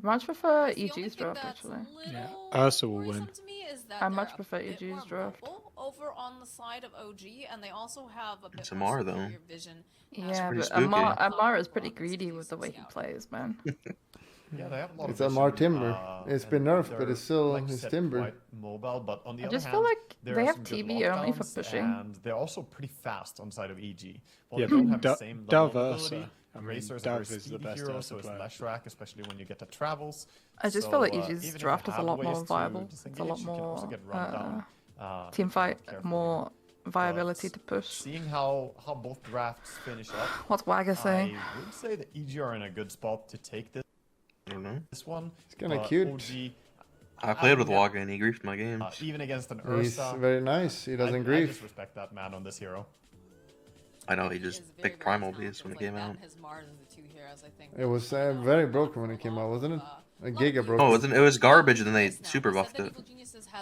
Much prefer EG's draft actually. Yeah, Ursa will win. I much prefer EG's draft. Over on the side of OG, and they also have a bit It's more Amar, though. superior vision. Yeah, pretty but spooky. Amar is pretty greedy with the way he plays, man. Yeah, they have a lot It's of Amar vision, Timber. It's been nerfed, but it's still like his set Timber. quite mobile, but on the I other just hand, feel like there they are have some good TV only for lockdowns, pushing. and they're also pretty fast on the side of EG. Well, Yeah, they don't but have the same Dove level of Ursa. ability. I mean, Racer's a very Dove is the speedy best hero, Ursa so is player. Leshrac, especially when you get to travels. I just So, feel like even EG's if draft you is a have lot ways more to viable. It's a disengage, lot you can also more get run down. team fight, Careful. more viability to push. Seeing how both drafts finish up, What's Wagger saying? I would say that EG are in a good spot to take I don't know. this one. It's kinda but cute. OG, I played with yeah, Waga and he griefed my games. even against an He's Ursa, very nice. He doesn't I grief. just respect that man on this hero. I know, he just picked Primal Beast when it came out. It was very broken when it came out, wasn't it? A giga broken. Oh, it was garbage and then they super buffed it. And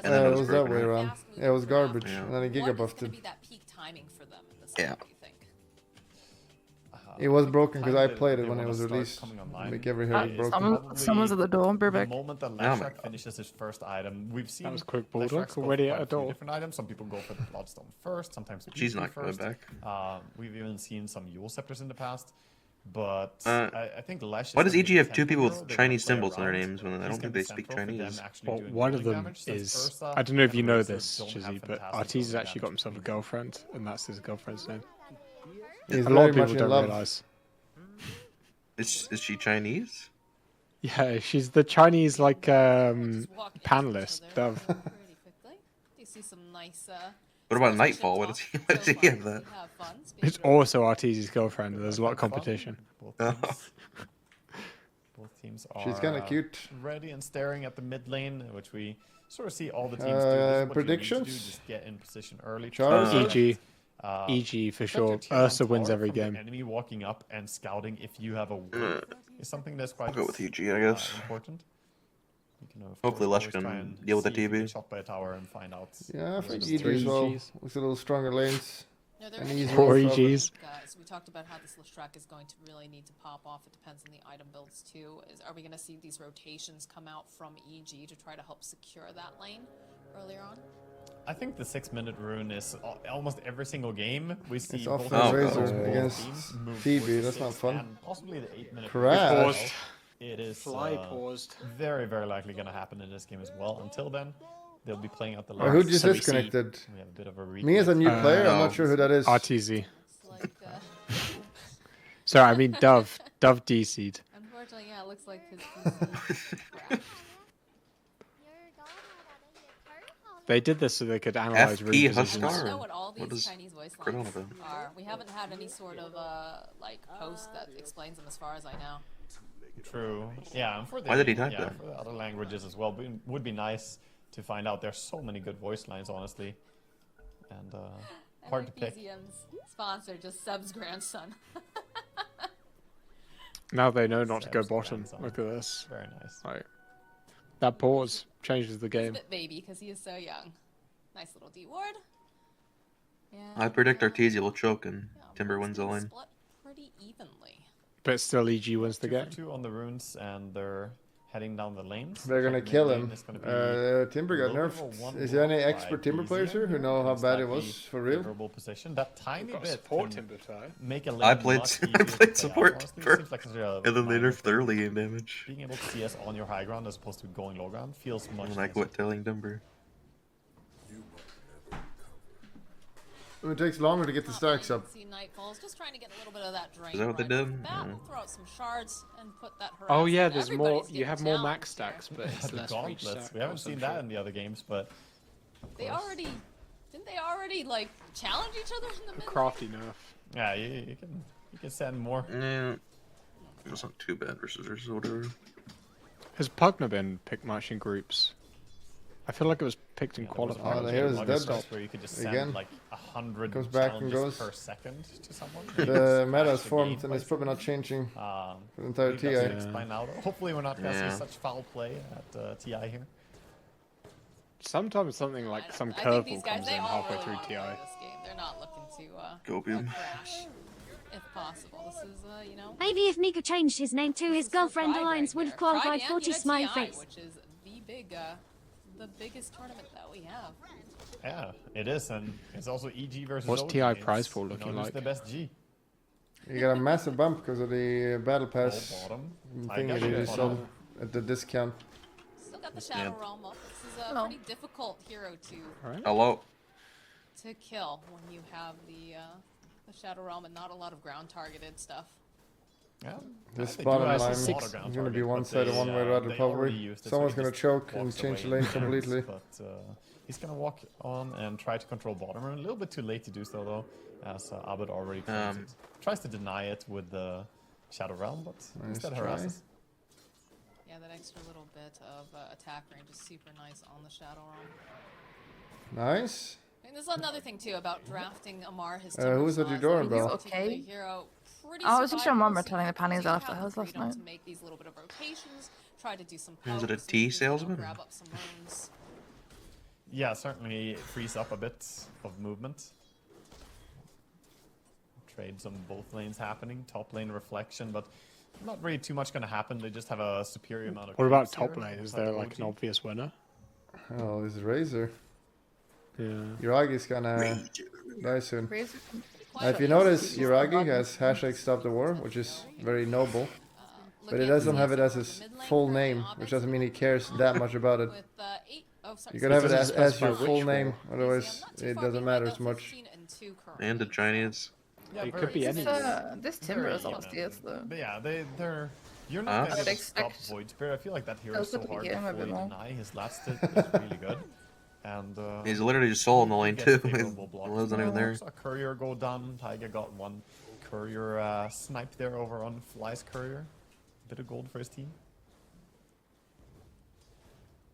then Yeah, it it was was that broken. way around. Yeah, it was garbage, Yeah. and then he giga buffed it. Yeah. It was broken because I Time played they it when it wanna was start released. coming online. Make every hero It's broken. probably Someone's at the door, The Verrk. moment that my Leshrac God. finishes his first item, we've seen was quick Leshrac Bulldog go already for at quite a door. few different items. Some people go for the Bloodstone first, sometimes She's PP not coming first. back. We've even seen some Yule Scepters in the past, but I think Lesh. Why does is EG have two people with gonna be the Chinese tempo symbols in their around. names when I He's don't gonna think be they speak central for them Chinese? actually Well, doing one of rolling them damage, since is, Ursa I don't know if you and know Racer this, don't have Chizzy, but fantastic Arteezy has rolling actually got damage. himself a girlfriend, and that's his girlfriend's name. He's A lot very of much people in don't love. realize. Is she Chinese? Yeah, she's the Chinese, like, panelist, Dove. You see some nice, What about sportsmanship Nightfall? What talk. does he, what does So he far, have that? we have fun. It's also Arteezy's girlfriend, and there's a lot of competition. Both teams, both teams are She's kinda cute. ready and staring at the mid lane, which we sort of see all the teams do. This is what you need to do, predictions? just get in position early. Charles? EG, Uh, EG for protect sure. your tier one Ursa wins tower every from the game. Enemy walking up and scouting if you have a wolf is something that's quite I'll go with EG, I guess. important. You can, of Hopefully course, Lesh always can try and deal with the see if you TB. get shot by a tower and find out. Yeah, I think Just EG three as well. EGs. With a little stronger lanes. No, there And are he's many Four rolled up. EGs. Guys, we talked about how this Leshrac is going to really need to pop off. It depends on the item builds too. Are we going to see these rotations come out from EG to try to help secure that lane earlier on? I think the 6-minute rune is almost every single game we see. It's both off the teams razor both against teams move Phoebe, towards the that's not 6 fun. and possibly the 8-minute. Crash. rune as Paused. well. It is paused. very, very likely going to happen in this game as well. Until then, they'll be playing out the Or who last. just So we see- disconnected? We have a bit of a Me as a new Uh, player, I'm no. not sure who that is. Arteezy. Looks like, Sorry, I mean Dove. Dove DC'd. unfortunately, yeah, it looks like his PC crashed. They did this so they could analyze FP room I positions. don't Huskar? know what all What these is Chinese voice going on lines with them? are. We haven't had any sort of like post that explains them as far as I know. True. Yeah, and for the, Why did he type yeah, that? for the other languages as well, would be nice to find out. There's so many good voice lines, honestly, and hard to pick. PZM's sponsor, just Sub's grandson. Now they know not to go Seb's bottom. grandson. Look at this. Very nice. Like, that pause changes the He's a game. bit baby because he is so young. Nice little D ward. Yeah. I predict Arteezy will choke and Yeah, Timber votes wins the being lane. Split pretty evenly. But still, EG wins the 2 for game. 2 on the runes, and they're heading down the lanes. They're gonna Mid kill lane him. is gonna be Timber got a little bit of a nerfed. one Is there any block expert by Timber players here who Easian. know how Is bad that it was the for real? favorable position? That tiny Got bit support can Timber tie. make a lane I played much I easier to played play out, support honestly. It Timber, seems like such a and then they minor nerfed the thing. early game damage. Being able to CS on your high ground as opposed to going low ground feels much And I nicer. quit telling Timber. It takes longer to get the stacks up. See Nightfall's just trying to get a little bit of that drain. Is that what they right off did? the bat. Yeah. We'll throw out some shards and put that Oh harass yeah, in. there's more. Everybody's You getting have more challenged max here. stacks, but it's The less reach gauntlets. stack We haven't or some seen that shit. in the other games, but They already didn't they already like challenge each other in the middle? Crafty nerf. yeah, you can send more. Yeah, it's not too bad versus whatever. Has Pugna been picked much in groups? I feel like it was picked in Yeah, there was qualifying. the hair is one dead. stop where you could just send Again. like 100 Comes back and challenges goes. per second to someone. The meta has Smash the formed game and it's quite probably not changing Um, for the entire we've got TI. 6 by now. Hopefully we're not gonna Yeah. see such foul play at TI here. Sometimes something like some I think curveball these guys, comes they in all halfway really through want to TI. play this game. They're not looking Go boom. crash, if possible. This is, you know. Maybe if Mika changed his name to his girlfriend Alliance would have qualified 40 smiley face. Which is the biggest tournament that we have. Yeah, it is, and it's also EG versus What's OG. TI prize It's, pool you know, looking who's like? the best G? You got a massive bump because of the battle pass Bottom. thing that you sold at the discount. Still got the Shadow Realm up. This is a pretty difficult hero to Hello. kill when you have the Shadow Realm and not a lot of ground targeted stuff. Yeah. This They do bottom have line some is smaller ground going to be target, one but sided they, one way rather they already probably. used it, so Someone's he going to just choke and walks change the away. lane completely. But he's going to walk on and try to control bottom. A little bit too late to do so though, as Abed already claims it. Tries to deny it with the Shadow Realm, but instead harasses. Yeah, that extra little bit of attack range is super nice on the Shadow Realm. Nice. And there's another thing too about drafting Amar. His who's at your door, bro? Okay. Hero, pretty I was just your mum survivable, returning the so panties you after have the hers last freedom night. to make these little bit of rotations, try to do some Is it a pokes, tea and, salesman? grab up some runes. Yeah, certainly frees up a bit of movement. Trades on both lanes happening. Top lane reflection, but not really too much going to happen. They just have a superior amount of. What about creeps top here. lane? Is there like an obvious winner? Oh, this is Razor. Yeah. Yuragi's gonna die soon. Razor- If you notice, Yuragi has hashtag stop the war, which is very noble. But he doesn't have it as his full name, which doesn't mean he cares that much about it. You gotta have it doesn't as your specify full which name, war. otherwise it doesn't matter as much. And the Chinese. Yeah, It could be very- any. This Timber is almost DS though. But yeah, they're. You're not Huh? going I would to stop expect Void Spear. I feel like that hero those is so to be hard getting to a bit fully more. deny. His last hit is really good. And He's literally just solo in the lane get too. favorable blocks. Love's not even there. Saw Courier go down. Tiger got one Courier snipe there over on Fly's Courier. Bit of gold for his team.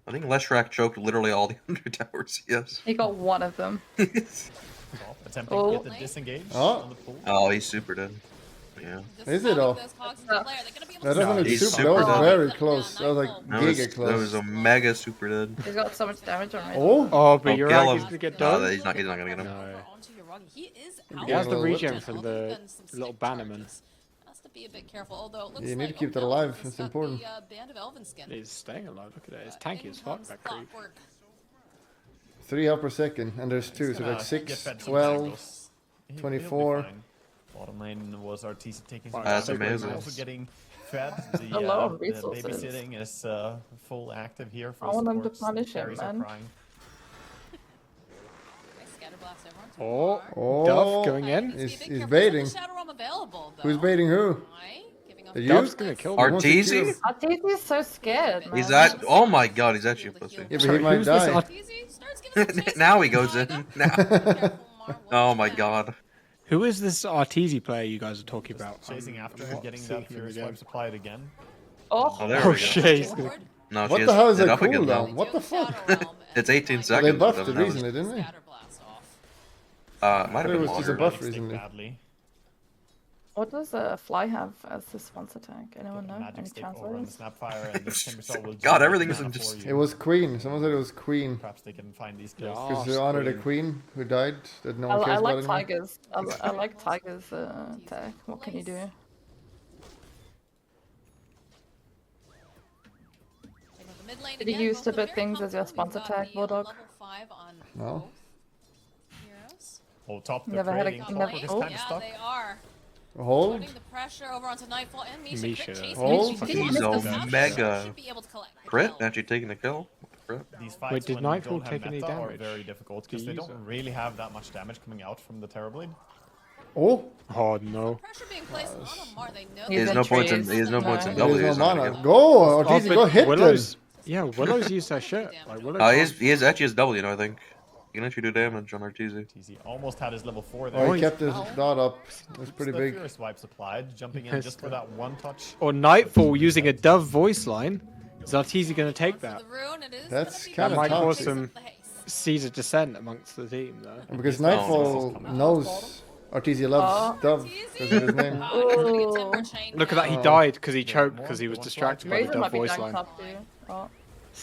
I think Leshrac choked literally all the under towers. Yes. He got one of them. Top, attempting to get the disengage on the pool. Oh, he's super dead. Yeah. Is it all? That doesn't look He's super, that was super very dead. close. That was like giga That was close. a mega super dead. He's got so much damage on Razor. Oh, Oh, but Oh, you're kill right. him. He's gonna get Oh, done. he's not gonna get him. No. He is He has the regen from the little bannerman. Has to be a bit careful. Although it looks You need like to keep that Odell alive, has it's got important. The, Band of Elven skin. He's staying alive. Look at it. It's tanky as fuck. comes That creep. Clockwork. 3 health per second, and there's 2, so like 6, 12. 24. Bottom lane was RTC taking some That's damage, but amazing. Also getting fed. The, A lot of the resources. babysitting is full active here for I want them to supports. The punish him, carries are man. crying. Nice scatter blast everyone to Oh, Amar. Oh, Duff going in. He's baiting. Shadow Realm available, though. Who's baiting who? Why? Giving up Are you? Duff's gonna kill me. Arteezy? Arteezy is so scared, man. He's that. Oh my god, he's actually a pussy. Yeah, but Sorry, he might who's this die. Arteezy starts giving a taste Now of he goes Tiger. in. Now. Careful, Amar. Oh my god. Who is this Arteezy player you guys are talking about? Chasing after I'm her, getting seeing that him Furious again. Wipe applied again. Oh, Oh, there Oh we go. shit! He's gonna... No, What she the hell is it that up again now. cooldown? What the fuck? It's 18 Well, seconds. they it buffed it doesn't have- recently, didn't they? Scatter blast off. Might have It been was just a longer. buff Stick recently. badly. what does Fly have as his sponsor tag? Anyone know? Magic Any stick over on the translators? Snapfire and this Timbersaw will God, just everything get is mana in for just- you. It was Queen. Someone said it was Queen. Perhaps they can find these kills. Yeah. Because Oh, they honored a Queen. queen who died that no I, one cares I like about anymore. Tigers. I like Tigers tag. What can you do? Taking out the mid lane Did you again, use both to look put very things as your comfortable. We've sponsor got tag, the Bulldog? level 5 on No. both heroes. Oh, top, they're Never had a- trading. never- Clockwork is oh. kind of Yeah, stuck. they are. Hold. Putting the pressure over onto Nightfall and Misha. Misha. Crit chase. Hold. Misha He's wants a to capture. mega Should be able to collect the Crit? kill. Actually taking a kill? Crit? These fights Wait, did when Nightfall you don't have take any meta are damage? very difficult because To they use don't it? really have that much damage coming out from the Terrorblade. Oh, Oh no! Pressure being placed on Amar. They know He He has has no no points in. trees. He has no points in No. there's W. no so there we mana. go. Go, Ortiz, but go hit them. Willow's, yeah, Willow's used her shit. Like Willow. He is actually his W, I think. You can actually do damage on Arteezy. TZ almost had his level 4 Oh, there. he kept his dot up. It was pretty The big. Furious Wipes applied, jumping in Yes, just for that one touch. Or Nightfall using a Dove voice line. Is Arteezy gonna take For that? the rune, it is That's gonna be kinda Misha tough. who Cause picks some- up the haste. Sees a descent amongst the team though. And because No. Nightfall knows Arteezy loves Dove because of his name. Oh, it's gonna be Timber Chain Look at that, he now. died because he choked more? because he was One distracted by slide. the Razor Dove might be voice ganked line. up too. Oh,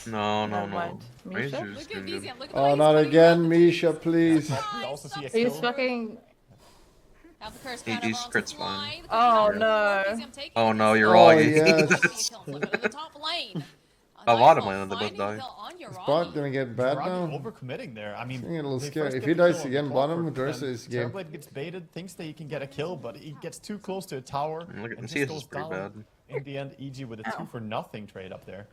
No, Never mind. Misha? Razor's Look at doing Beezy, good. look at Oh, the way not he's again, putting Misha, please. We also see a he's kill. fucking. Have the curse He's crit's fine. Oh no. Oh no, you're Oh, Augie. yes. The top lane. A bottom lane, they both die. Is bot gonna get bad now? Overcommitting there. I mean, Getting a little they scary. first If get he the dies kill on again the bottom, clockwork, the rest then of his game. Terrorblade gets baited, thinks that he can get a kill, but he gets too close to a tower. Look at and CS just is goes pretty down. bad. In the end, EG with a 2-for-nothing trade up there.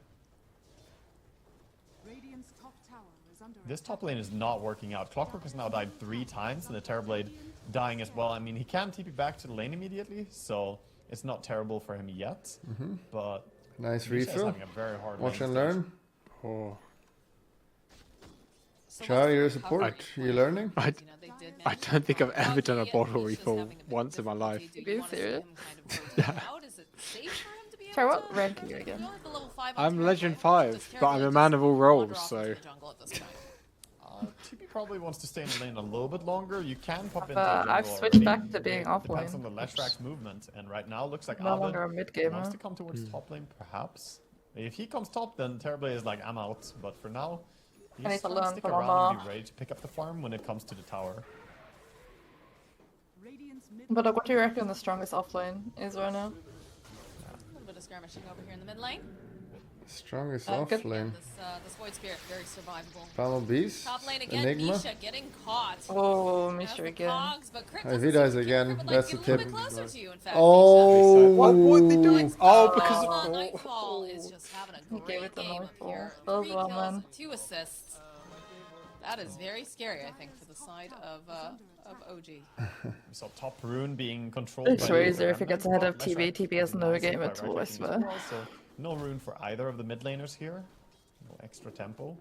This top lane is not working out. Clockwork has now died 3 times, and the Terrorblade dying as well. I mean, he can TP back to the lane immediately, so it's not terrible for him yet. But Nice Misha is refill. having a very hard Watch lane and stage. learn. Oh, Char, you're a support. You learning? I don't think I've ever done a bottle refill once in my life. Are you serious? Yeah. Sorry, what rank are you again? I'm Legend 5, but I'm a man of all roles, so... TP probably wants to stay in the lane a little bit longer. You can pop into But the I've jungle switched already. back to being It depends on offlane. the Leshrax's movement, and right now looks like No longer a Abed mid wants gamer. to come towards top lane, perhaps. If he comes top, then Terrorblade is like, I'm out. But for now, he's I need to trying learn stick from around Mama. and be ready to pick up the farm when it comes to the tower. But what do you reckon the strongest offlane is right now? A little bit of skirmishing over here in the mid lane. Strongest Good. off lane. This Void Spirit, very survivable. Primal Beast. Top lane again, Enigma. Misha getting caught. Oh, Has Misha the again. cogs, but Crit Oh, if doesn't he seem dies to care. again, Crit would that's like the to be a tip. little bit closer to you, in fact, Oh! What would they do? Misha. Oh, because Nightfall, of... Nightfall is just having a He gave great it to game up Nightfall. here. Those 3 one, kills, man. 2 assists. That is very scary, I think, for the side of OG. We saw top rune being controlled It's by the Razor if he environment, gets ahead but of TB. Leshrax TB has is no nicely game by at all, I right-clicking as swear. well, so no rune for either of the mid laners here. No extra tempo.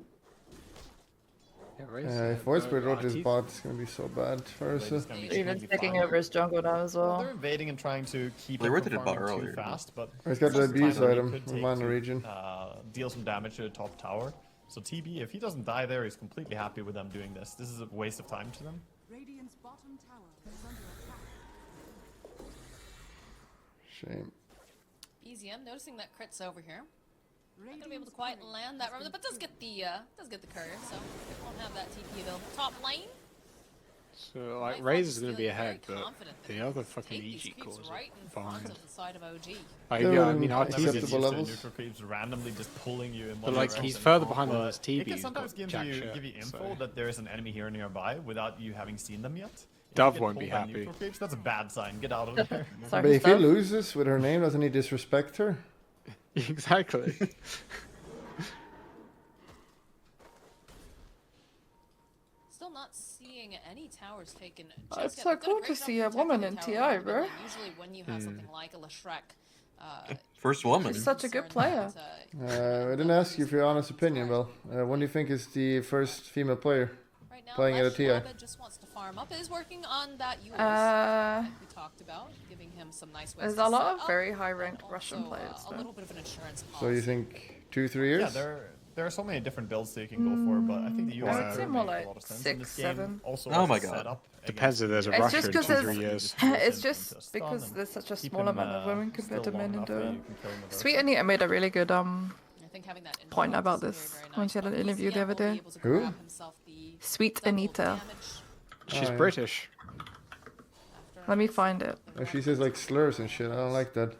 If Void Spirit wrote his bot, it's gonna be so bad for us. Blade is gonna be Even completely taking fine. over his jungle now as Well, well. they're invading and trying to keep They him rotated from bot farming earlier, too but- fast, but He's got the most of abuse time that he item could with take Mana to, Region. deal some damage to the top tower. So TB, if he doesn't die there, he's completely happy with them doing this. This is a waste of time to them. Shame. BZM noticing that Crit's over here. Not gonna be able to quite land that rumble, but does get the courier, so it won't have that TP available. Top lane. So, like, Nightfall Razor's just going to be feeling very ahead, but confident that the he other can fucking take these EG creeps cores right in are front behind. of the side of OG. Like, They're yeah, I in mean, our Never get acceptable used to levels. neutral creeps randomly just pulling you in one But, like, direction. he's further behind than But his it TB. can He's sometimes got give jack you shit, info so- that there is an enemy here nearby without you having seen them yet. If you Dove get won't be pulled by happy. neutral creeps, that's a bad sign. Get out of there. Sorry, But if he Gustav. loses with her name, doesn't he disrespect her? Exactly. Still not seeing any towers taken. Oh, just it's yet. so They've done cool great to job see a protecting woman the in tower TI, around, but bro. Usually when you have something like a Leshrac, First woman. She's such a good player. I didn't ask you for your honest opinion, Bill. When do you think is the first female player? right now, playing at a TI. Abed just wants to farm up. Is working on that US Uh, that we talked about, giving him some nice ways There's to a lot set of up, very high and ranked Russian also, players. a though. little bit of an insurance So you policy. think 2-3 years? Yeah, there are so many different builds that you can go for, but I think the I US would makes say a more lot like of sense in 6, this game. 7. Also, Oh as my a God. setup Depends if there's a It's Russia just in 'cause 2-3 it's- years. It's just because there's such a small amount of women compared to men in the. Sweet Anita made a really good I think having that point influence about is very, this very when nice, she had but an interview the BCM other will be day. able to Who? grab himself the Sweet double Anita. damage She's yeah. British. after Let me find it. She says like slurs and shit. I don't like that.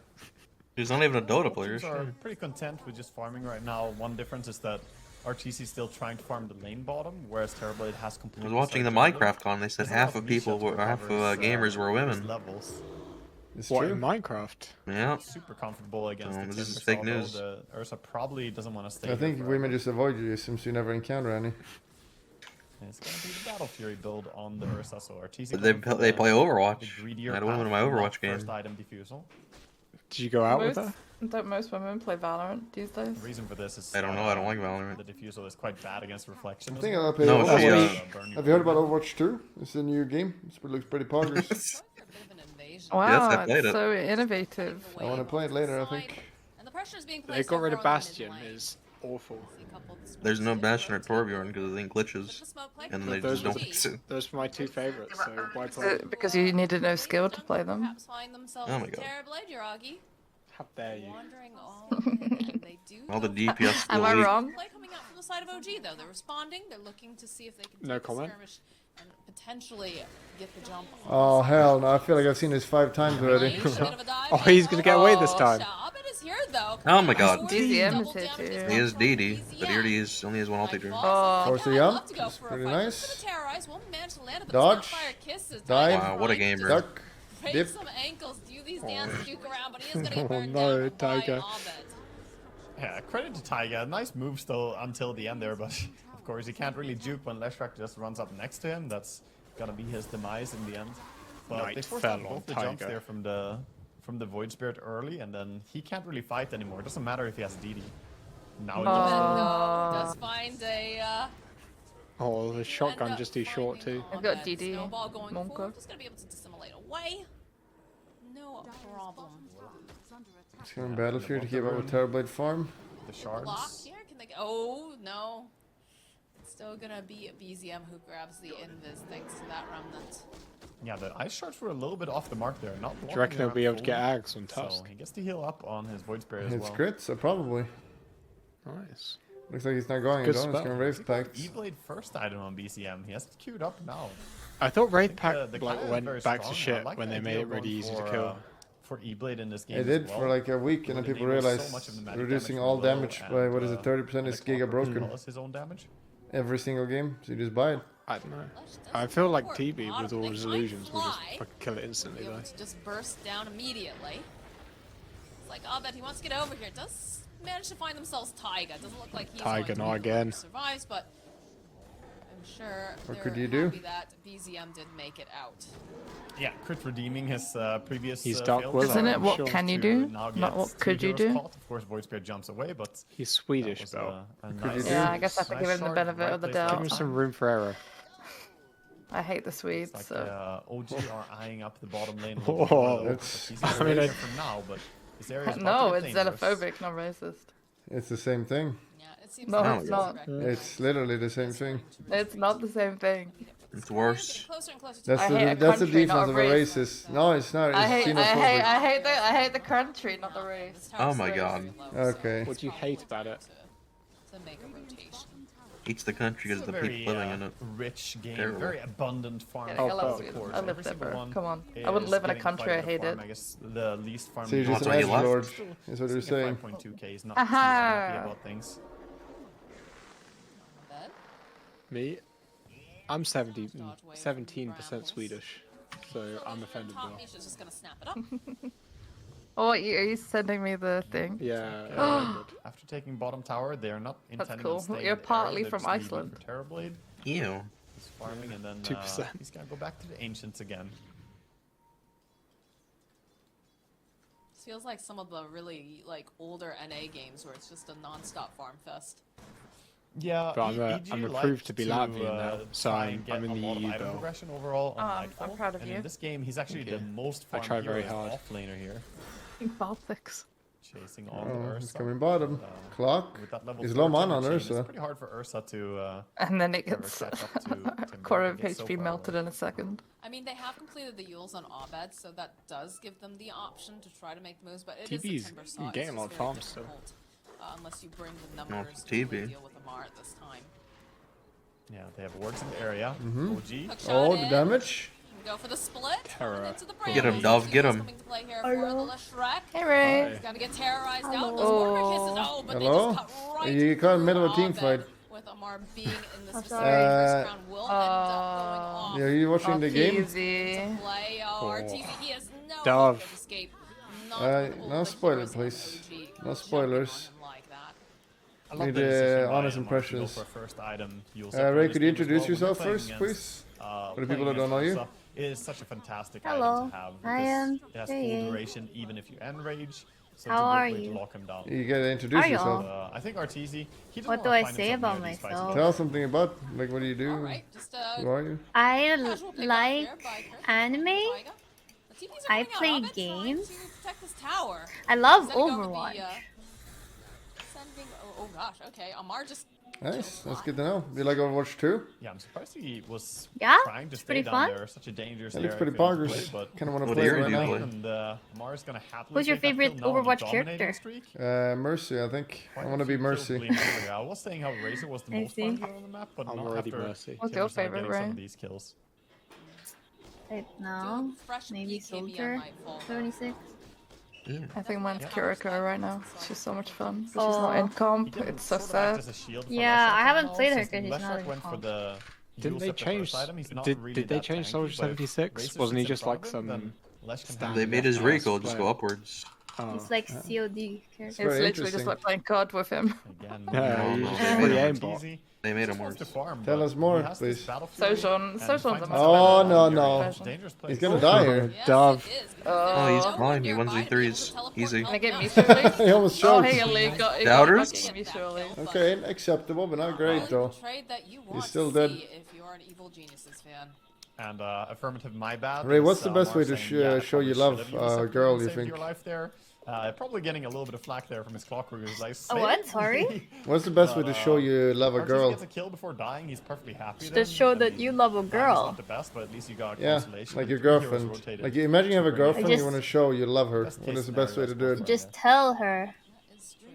She's not even a Dota player. Teams are pretty content with just farming right now. One difference is that RTC is still trying to farm the lane bottom, whereas Terrorblade has I completely. was watching the started to Minecraft con. They said half of people were, gamers were women. Levels. It's What, true. in Minecraft? Yeah. Super comfortable against the this is Timbers, fake although news. The Ursa probably doesn't want to stay. I here think forever. women just avoid you since you never encounter any. It's gonna be the Battle Fury build on the Ursa, so RTC. But they play the Overwatch. greedier I had a woman in my path, not Overwatch game. First item defusal. Did you go out with her? Don't most women play Valorant these days? The reason for this is I don't know, I don't like Valorant. The diffusal is quite bad against reflection. I as think well. I'll play No, Overwatch. she, Have you heard about Overwatch 2? It's a new game. It looks pretty poggers. Going for a bit of an invasion. Wow, Yes, I played it's it. so innovative. I want to play it later, I think. And the pressure is being They placed got rid over of on the Bastion. mid lane. Is awful. See a couple of the There's no smokes Bastion or hit, rotate. Torbjorn because they think Put glitches. the smoke play And from they Those just were don't OG. fix it. Those were my two favorites, so why play? Because you needed no skill to play them. Perhaps find themselves Oh my a God. Terrorblade, Yuragi. How dare you? Wandering all in, and they do All the go DPS for Am I still weak. wrong? play coming out from the side of OG though. They're responding. They're looking to see if they can No take a comment. skirmish and potentially get the jump. Oh hell no! I feel like I've seen this 5 times already. Oh, he's gonna get away this time. Is here, though. Oh my god. DZM is here too. He is DD, but he already only has one ulti turn. Force the jump. That's pretty nice. Dodge. Dive. Wow, what a gamer. Duck. Break Dip. some ankles, do these dances, juke around, but he is gonna get Oh burned no, down by Tiger. Abed. Yeah, credit to Taiga. Nice move still until the end there, but of course he can't really juke when Leshrac just runs up next to him. That's gonna be his demise in the end. But Knight they forced fell out on both the jumps Tiger. there from the Void Spirit early, and then he can't really fight anymore. It doesn't matter if he has DD. Now it does. No, does find a Oh, the shotgun just too short too. I've got DD. Snowball going Monka. forward. Just gonna be able to dissimulate away. No problem. He's going Battlefield to keep up with Terrorblade farm. The shards. Block here. Can they? Oh no. It's still gonna be BZM who grabs the invis thanks to that remnant. Yeah, the ice shards were a little bit off the mark there. Not Do you reckon he'll be able to get Ags on So Tusk? he gets to heal up on his Void Spirit as It's well. crit, so probably. Nice. Looks like he's not going Good alone. He's spell. going Rave Packs. E-Blade first item on BCM. He has it queued up now. I thought Wraith think Pack the like Kaya is went very back to strong. I shit like when the they idea made it of really going easy to for, kill. For E-Blade in this game It as did well. for like a week, and then It people enables so realized much of the magic reducing damage all from below damage and, by, what is it, 30% and is the Giga Clockwork broken. plus his own damage. Every single game, so you just buy it. I don't know. I feel like TB with all his illusions will just fucking kill it instantly Be though. able to just burst down immediately. It's like Abed, he wants to get over here. Does manage to find themselves Taiga. Doesn't look like he's Taiga, going to not be the one again. who survives, but I'm sure What they're could you do? happy that BZM did make it out. Yeah, crit redeeming his previous. He's Dark failed Willow, Isn't it I'm what sure. can you to do? now Not get what two could you heroes do? caught. Of course, Void Spirit jumps away, but He's that Swedish was though. a Could you nice do? Yeah, I guess I have to nice give him the shard, benefit right of the place doubt. Give him some room for error. I hate the Swedes, Like so. OG are eyeing up the bottom lane. Oh, that's- He's I mean, for now, but this area is No, about to it's get dangerous. xenophobic, not racist. It's the same thing. Yeah, it seems No, like it's not. It's literally the same thing. It's not the same thing. It's worse. Closer and closer to That's I the hate a that's the country, not defense a of a race. racist. No, it's not. It's I xenophobic. hate the country, not the race. This tower's Oh my very god. low, Okay. What do you hate about it? To make a rotation. Eats the country It's because a the very people living in it. rich game, Terrible. very abundant farm. Yeah, I love across Sweden. the course. I live Every there, single bro. one Come on. I is wouldn't live in a getting country quite I a bit of hated. farm. I guess the least farm. So you're just an an edge edge lord, Still- is what you're still saying. 5.2k is not Aha. too unhappy about things. Bed. Me? I'm 17% Swedish, so I'm offended by Top that. Misha's just gonna snap it up. Oh, are you sending me the thing? Yeah. After taking bottom tower, they're not intending cool. on staying You're in the partly area, they're from just leaving Iceland. For Terrorblade. Ew. He's farming and then 2%. he's gonna go back to the ancients again. This feels like some of the really like older NA games where it's just a non-stop farm fest. Yeah, But I'm EG approved to be liked Latvian now, so try I'm and get in a the lot of EU item belt. progression overall on I'm Nightfall. proud of and you. in this game, he's actually Thank the you. most I farmed try very hero hard. off laner here, Baltics. chasing on Oh, Ursa. it's coming bottom. Clock. With that level He's 4 low mana timber on chain, Ursa. It's pretty hard for Ursa to And then it ever gets catch up to a quarter of Timber. It gets so HP far melted away. in a second. I mean, they have completed the Yules on Abed, so that does give them the option to try to make moves, but it is TB's a timber saw. getting It's a lot just of very farms still. difficult, unless you bring the No, numbers to TB. really deal with Amar at this time. Yeah, they have wards in the area. Mm-hmm. OG. Hook shot Oh, the in. damage. Go for the split. Terror. Into the Get him, Brand. Dove, get him. Coming to play here for the Shrek. Hey, Ray. He's gonna get terrorized out. Those Hello. mortar kisses. Oh, but Hello? they just cut right You caught in the middle of a team through fight. Abed, with Amar being in this specific sorry. first round will end up going off. Yeah, are you watching the game? Easy. Play RTZ. He has no Dove. hope of escape. Not No with all the spoiler, heroes and please. OG No jumping on spoilers. him like that. I love Need, the decision by honest Amar to go impressions. for first item. You'll Ray, see could you this game as introduce well. When yourself you're playing first, against, please? For the playing people that don't know you. against Ursa, it is such a fantastic Hello, item to have. I because am It has Ray. full duration even if you enrage. So How it's a are good way you? to lock him down. You gotta introduce Are yourself. y'all? I think Arteezy, he doesn't What do wanna I find say himself about near these fights. myself? Tell us something about, like, what do you do? Alright, just Who are you? I casual pick like off there by Kirk. anime. Taiga. The TPs are I coming out. play Abed trying games. to protect this tower. I love He's gonna go with the, Overwatch. sending, oh gosh, okay. Amar just Nice, that's good to know. Do you like Overwatch 2? Yeah, I'm surprised he was Yeah, trying to it's stay pretty down fun. there. Such a dangerous That looks area pretty for him to bonkers. play, but Kinda wanna What play it area right do you now. play? and Amar's gonna happily Who's your take that favorite kill now on the Overwatch dominating character? streak. Mercy, I think. I Quite wanna a be few kills Mercy. bleeding over there. I was saying how Razor was the I most see. fun hero on the map, but I'm not already after Mercy. What's your Timber's now favorite, getting some Ray? of these kills. Wait, no. Maybe Soldier. 76. I think mine's Kiriko right now. She's so much fun, but Oh. she's not in comp. It's so sad. Yeah, I haven't played her because she's not in went for comp. the Didn't they change? Did they change Soldier 76? Wasn't he just like some? They made his recoil just go upwards. He's like COD character. It's very literally interesting. just like playing COD with him. Again, Yeah, you you just just made free him aimbot. They made him worse. Tell us more, please. Sojourn's a much Oh, better no, no. version. He's gonna die here. Dove. Oh, he's fine. He 1v3s. Easy. Can I get me surely? He almost Oh, choked. hey, Lee, got Doubters? fucking me surely. Okay, acceptable, but not great though. He's still dead. If you're an Evil Geniuses fan. And affirmative, my bad. Ray, what's is, the best way to saying, yeah, show you probably love should have used something girl, to you save think? Your life there. Probably getting a little bit of flack there from his clockwork. He's like, Oh, what? "Save Sorry? me." What's the best way to show you love a Archie girl? gets a kill before dying. He's perfectly happy. To show that you love a Dying's girl. not the best, but at least you got a Yeah, consolation. like your The two heroes girlfriend. rotated. Like, you imagine you have a girlfriend, just- you want to show you love her. Best What case is the best way to do scenario, it? Just tell her. It's true.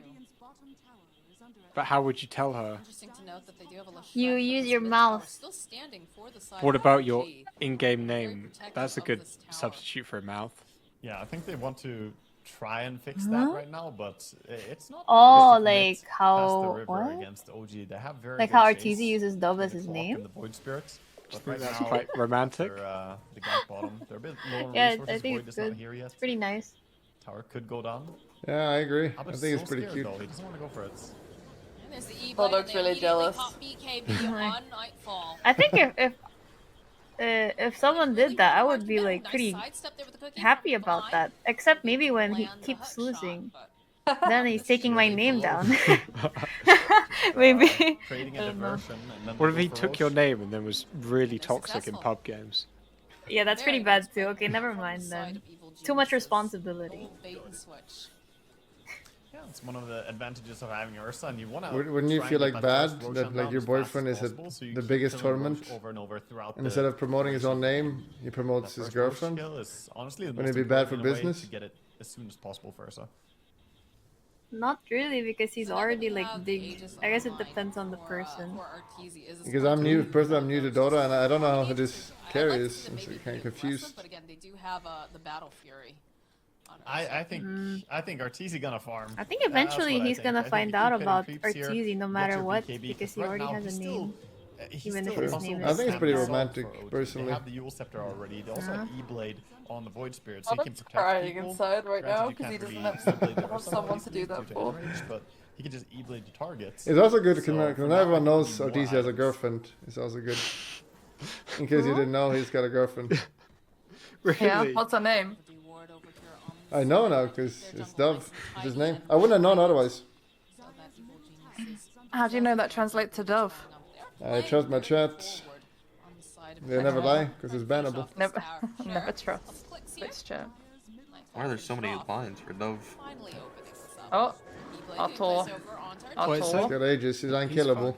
But how would you tell her? Interesting to note that they do have a Leshrac You that use is your mid mouth. tower, still standing for the side What of about your RG. in-game Very name? protective That's a of good this tower. substitute for a mouth. Yeah, I think they want to try and fix that right now, but it's not. Oh, easy to commit like past the how- river what? against OG. They have very Like good how chase Arteezy uses Dove as with his the clock name? and the Void Spirits. But I right think that's now, quite romantic. they're the gap bottom. They're a bit low on Yeah, resources. I think Void it's is not good. here yet. It's pretty nice. Tower could go down. Yeah, I agree. I Abba's think it's so pretty scared, cute. Though. He doesn't want to go for it. And there's the E-bite, Bulldog's and they really immediately jealous. pop BKB on Nightfall. I think if someone did that, I would be like pretty happy about that. Except maybe when he keeps losing. Then he's taking my name down. Maybe. Trading I a don't know. diversion and then What if go he for took your Roche. name and then was really toxic in successful. pub games? Yeah, that's pretty bad too. Okay, never mind then. Too much responsibility. Bait and switch. Yeah, it's one of the advantages of having Ursa, and you want to. Wouldn't you feel like bad that like your boyfriend is at the biggest tournament, over and over throughout and instead of promoting his own name, he promotes his girlfriend? Honestly, the Wouldn't most it be bad for important in a way business? To get it as soon as possible for Ursa. Not really, because he's So now that already we like have big. Aegis I guess it online depends on the for, person. for Arteezy, is this Because going I'm to new, be personally I'm new to Dota, and I don't know how I'd this like carry to is. see I'm them maybe kind of be aggressive, confused. But again, they do have the Battle Fury. On I think Arteezy gonna farm. I think eventually That's what I he's think. gonna I think find if out you can about creeps here, Arteezy no get matter your what, BKB, because he right already now has he's a still- name. he's even still if his muscle name with is- I think it's pretty Stamp romantic, for OG. personally. They have the Yule Scepter already. They also have E-Blade on the Void Spirit, so I'm he can not protect crying people. inside right now Granted, you because he can't doesn't really have E-Blade the have Ursa someone to easily do that due to for. range, but he can just E-Blade your targets. It's also good So, because for now now, everyone he knows can do more Odysseus has a items. girlfriend. It's also good. In case you didn't know, he's got a girlfriend. Really? Yeah, what's her name? the ward over here on the I know now because it's Dove. It's his name. I wouldn't have known otherwise. so that Evil Geniuses How do you know that translates to Dove? going up there. I trust my chat. On the side of They never lie because it's bannable. Never, never trust. Clicks here. Twitch chat. Why are there so many lines for Dove? Finally opening this up. Oh, E-Blade I'll being tall. placed over onto I'll Wait, tall. He's got ages. He's unkillable.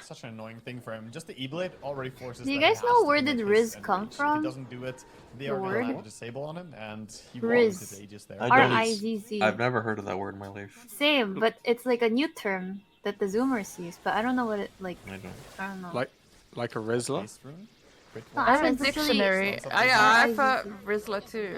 Such an annoying thing for him. Just the E-Blade already forces. Do you that he guys has know to where commit did his Riz end come range. If from? he doesn't do it, they The are going word? to have a disable on him, and he Riz. wants his Aegis there. I don't- R-I-Z-Z. I've never heard of that word in my life. Same, but it's like a new term that the Zoomer sees, but I don't know what it like. I don't. I don't know. Like a Rizzler? Ace rune? Quick No, one. I I'm in haven't actually- dictionary. Sounds I like thought Rizzler too.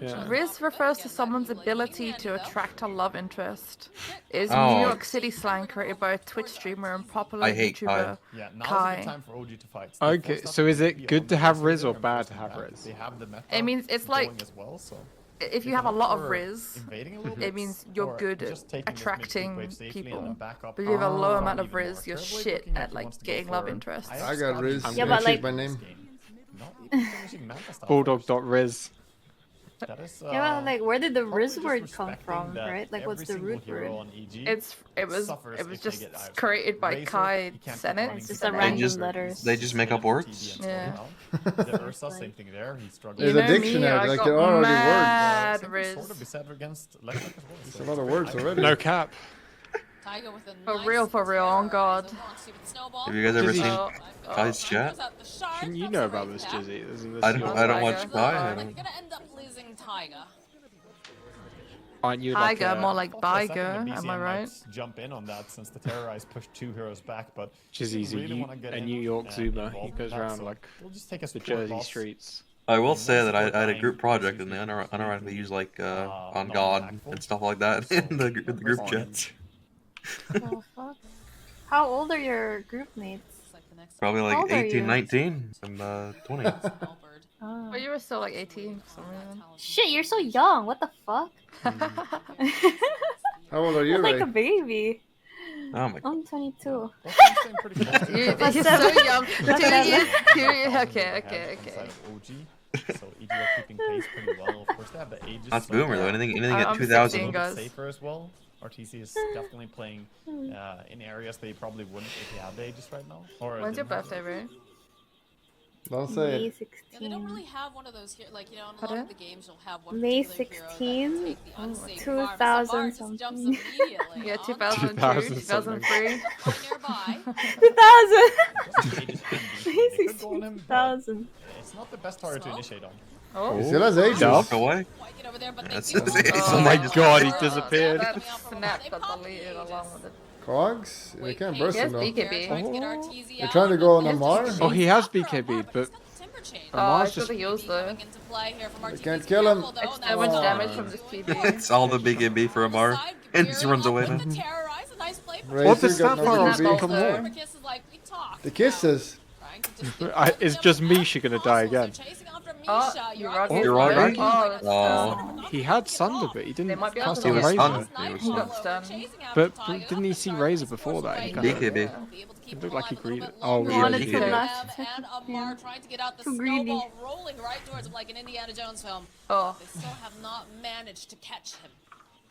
Yeah. Riz refers to someone's ability to attract a love interest. It is Oh. New York City slang created by a Twitch streamer and popular I hate YouTuber. Kai. Yeah, now's a Kai. good time for OG to fight. Okay, so is it good to have Riz or bad to have Riz? They have the meta It means it's like- going as well, so If you they have a can lot look of for Riz, invading a little it bit, means you're or good just at taking this attracting mid-peak wave safely and people. then back up But if you have a low on amount of even Riz, more. you're Terribly shit looking like at he like wants to go getting love for interests. I got Riz. I'm Yeah, I but changed like- my name. Not even finishing Manta stuff. Bulldog.riz. That is, Yeah, but like where did the probably Riz just word come respecting from, that right? Like what's every the single root hero word? on EG It was suffers if they just get either. created by Razor, Kai you can't keep Senate. running It's just super a hard. random just- letters. They just make up words. Yeah. The Ursa, same thing there. He's struggling. There's You a know me, dictionary, I like, got there are already mad Same Riz. Sort of be said against Electric as well. There's so a lot of it's words pretty already. No cap. Tiger with a For nice real, on God. Over on Stupid Snowball. Have you guys ever Dizzy. seen Kai's chat? Shouldn't you know about this, Jizzy? Isn't this I your- don't watch Tiger. Kai. I You're don't. gonna end up losing Tiger. Aren't you like Tiger, more like Thought for a second Biger, the am BCM I right? might jump in on that since the Terrorize pushed 2 heroes back, but which is didn't easy. really wanna get A in New York and Zoomer. involved He in goes that, around so like we'll just take a the support Jersey boss. streets. I will He say wants that to I go had a buying group project usually and they unironically use like on not God impactful. and stuff like that So, in the group first chats. Oh, fuck. How old are your group mates? It's like the next Probably How like old are 18, you? 19. I'm 20. Albert. Oh. But you were still like 18 for some reason. Shit, you're so young. What the fuck? How old are you, You're like Ray? a baby. Oh my god. I'm 22. Well, things staying pretty close to each other. He's That's so seven. young. That's 2 seven. years. 2 years. Down Okay, the okay, head okay. inside of OG. So EG are keeping pace pretty well. Of course, they have the ages. That's so boomer though. they're Anything I'm at 16, 2000. a little guys. bit safer as well. RTC is definitely playing in areas they probably wouldn't if they had the ages right now. Or When's your didn't have birthday, the Ray? Don't say May it. 16. Yeah, they don't really have one of those here. Like, you know, in a lot Pardon? of the games, you'll have one May particular hero that 16? can take the unsafe 2000 farm. So Bar just jumps something. immediately Yeah, on 2002, 2000 2003. quite nearby. 2000! ages can be. May They could go on 16, him, but 2000. it's not the best target to initiate on. Oh, He still has ages. Walk away. Quite get over there, but they That's- do it's- oh my my god, he god, disappeared. That snap got deleted along with it. Cogs? They can't burst Yes, him though. BKB. They're trying to go on Amar? Oh, he has BKB, but Oh, Amar's it's got the heals though. They can't kill him. It's so much damage from this TB. It's all the BKB for Amar. And just runs away now. What the Razor got Sapphire no was BKB. come on. The kisses. It's just Misha gonna die again. Oh, Uragi. Uragi? Oh, Oh. He had Thunder, but he They didn't might be able cast to on He was Razor. stunned. He was He got stunned. But didn't he see Razor before that? He kinda, BKB. it looked like he greeted. Oh, He yeah, wanted he to did. last. Too greedy. Rolling right towards him like an Indiana Jones film. Oh, They still have not managed to catch him.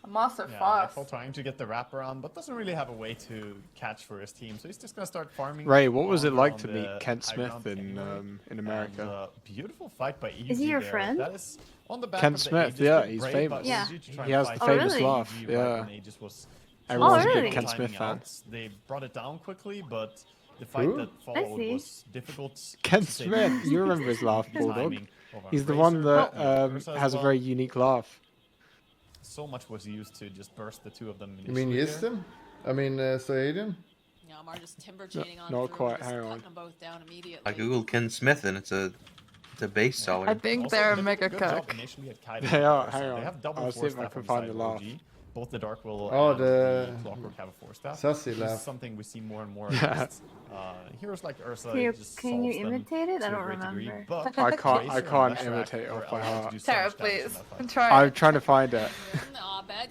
Master Yeah, fast. Nightfall trying to get the wraparound, but doesn't really have a way to catch for his team, so he's just gonna start farming. Ray, what was it around like to the meet Kent high Smith ground in anyway. America? And, beautiful fight by EG Is he your there. friend? That is on the back Kent of the Smith, Aegis, yeah, but he's brave famous. by Yeah. EG to try He and has fight the Oh, famous really? laugh, EG right yeah. when Aegis was Everyone's Oh, a really? big Kent Smith timing fan. out. They brought it down quickly, but the fight Who? that I followed see. was difficult. Kent to say Smith, the least. you remember his laugh, The Bulldog? timing of He's the Razor one that and Ursa as has a well. very unique laugh. So much was used to just burst the two of them. You mean initially there. Yistim? I mean, Sayadian? Yeah, Amar just timber chaining on not through, quite, just hang cutting on. them both down immediately. I googled Ken Smith and it's a base seller. I think Also, they're they did a mega good job cock. initially at kiting They are, Ursa. hang They on. have double I'll see force if I staff can on find side the laugh. OG. Both the Dark Will Oh, and the Clockwork have a force staff. sassy This laugh. is something we see more and more. Against, heroes like Ursa. Can you, it just can you solves them imitate it? to I a don't great degree, remember. but I can't Razor and Leshrac imitate it were off by allowed to heart. do so Tara, much damage in please. that fight. Try I'm it. trying to find it.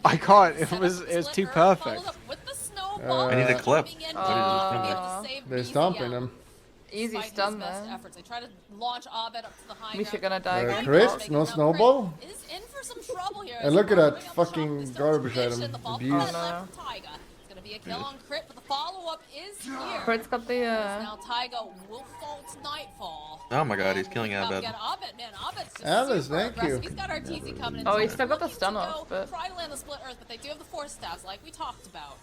I can't, it was too perfect. I need a clip. They're stomping them. Easy stun there. Efforts. They try to launch Abed up to the high Misha ground. gonna die again. Crit? No snowball? Is in for some trouble here. And look at that fucking garbage item. The fall Abuse. from left from Taiga. It's gonna be a kill on crit, but the follow-up is here. Crit's got the Now Taiga will fall to Nightfall. Oh my god, he's killing Abed. Get Abed, man. Abed's just Alice, super thank you. aggressive. He's got RTZ coming in. Oh, he's so still got the looking stun to off, go, but- try to land the split earth, but they do have the force stabs, like we talked about.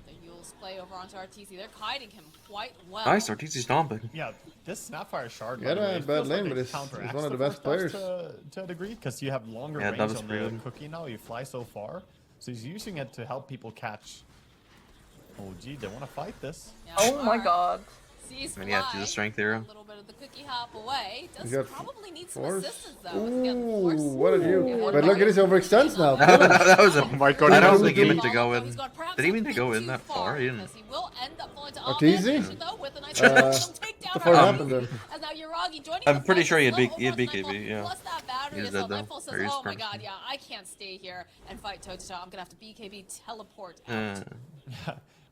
The Yules play over onto RTZ. They're kiting him quite well. Nice, Ortiz stomping. Yeah, this Snapfire Shard. Yeah, by the way, no, it bad feels like lane, it but it's counteracts one of the force best stabs players. to a degree, because you have longer Yeah, range that was on pretty the good. cookie now. You fly so far, so he's using it to help people catch. Oh, gee, they want to fight this. Yeah, Oh my Mark god. sees And yeah, she's a Fly. strength hero. A little bit of the cookie hop away. Does got probably need some force? assistance though. With again, the force. Ooh, what are you? Yeah. But look at his overextends now. That was a. Oh my god, I he don't has think the he beat. meant to go in. He's gone perhaps Did he mean a to go bit in too that far? He didn't. because he will end up falling to Ortizi? Abed, though, with a nice Uh, takedown the fuck RTZ. happened then? As now Uragi joining I'm the pretty fight sure he had as well. B- he had Overwatch BKB, Nightfall yeah. Plus that battery He's as dead well. though. Nightfall says, Or he's oh my permanent. god, yeah, I can't stay here and fight toe to toe. I'm gonna have to BKB teleport out.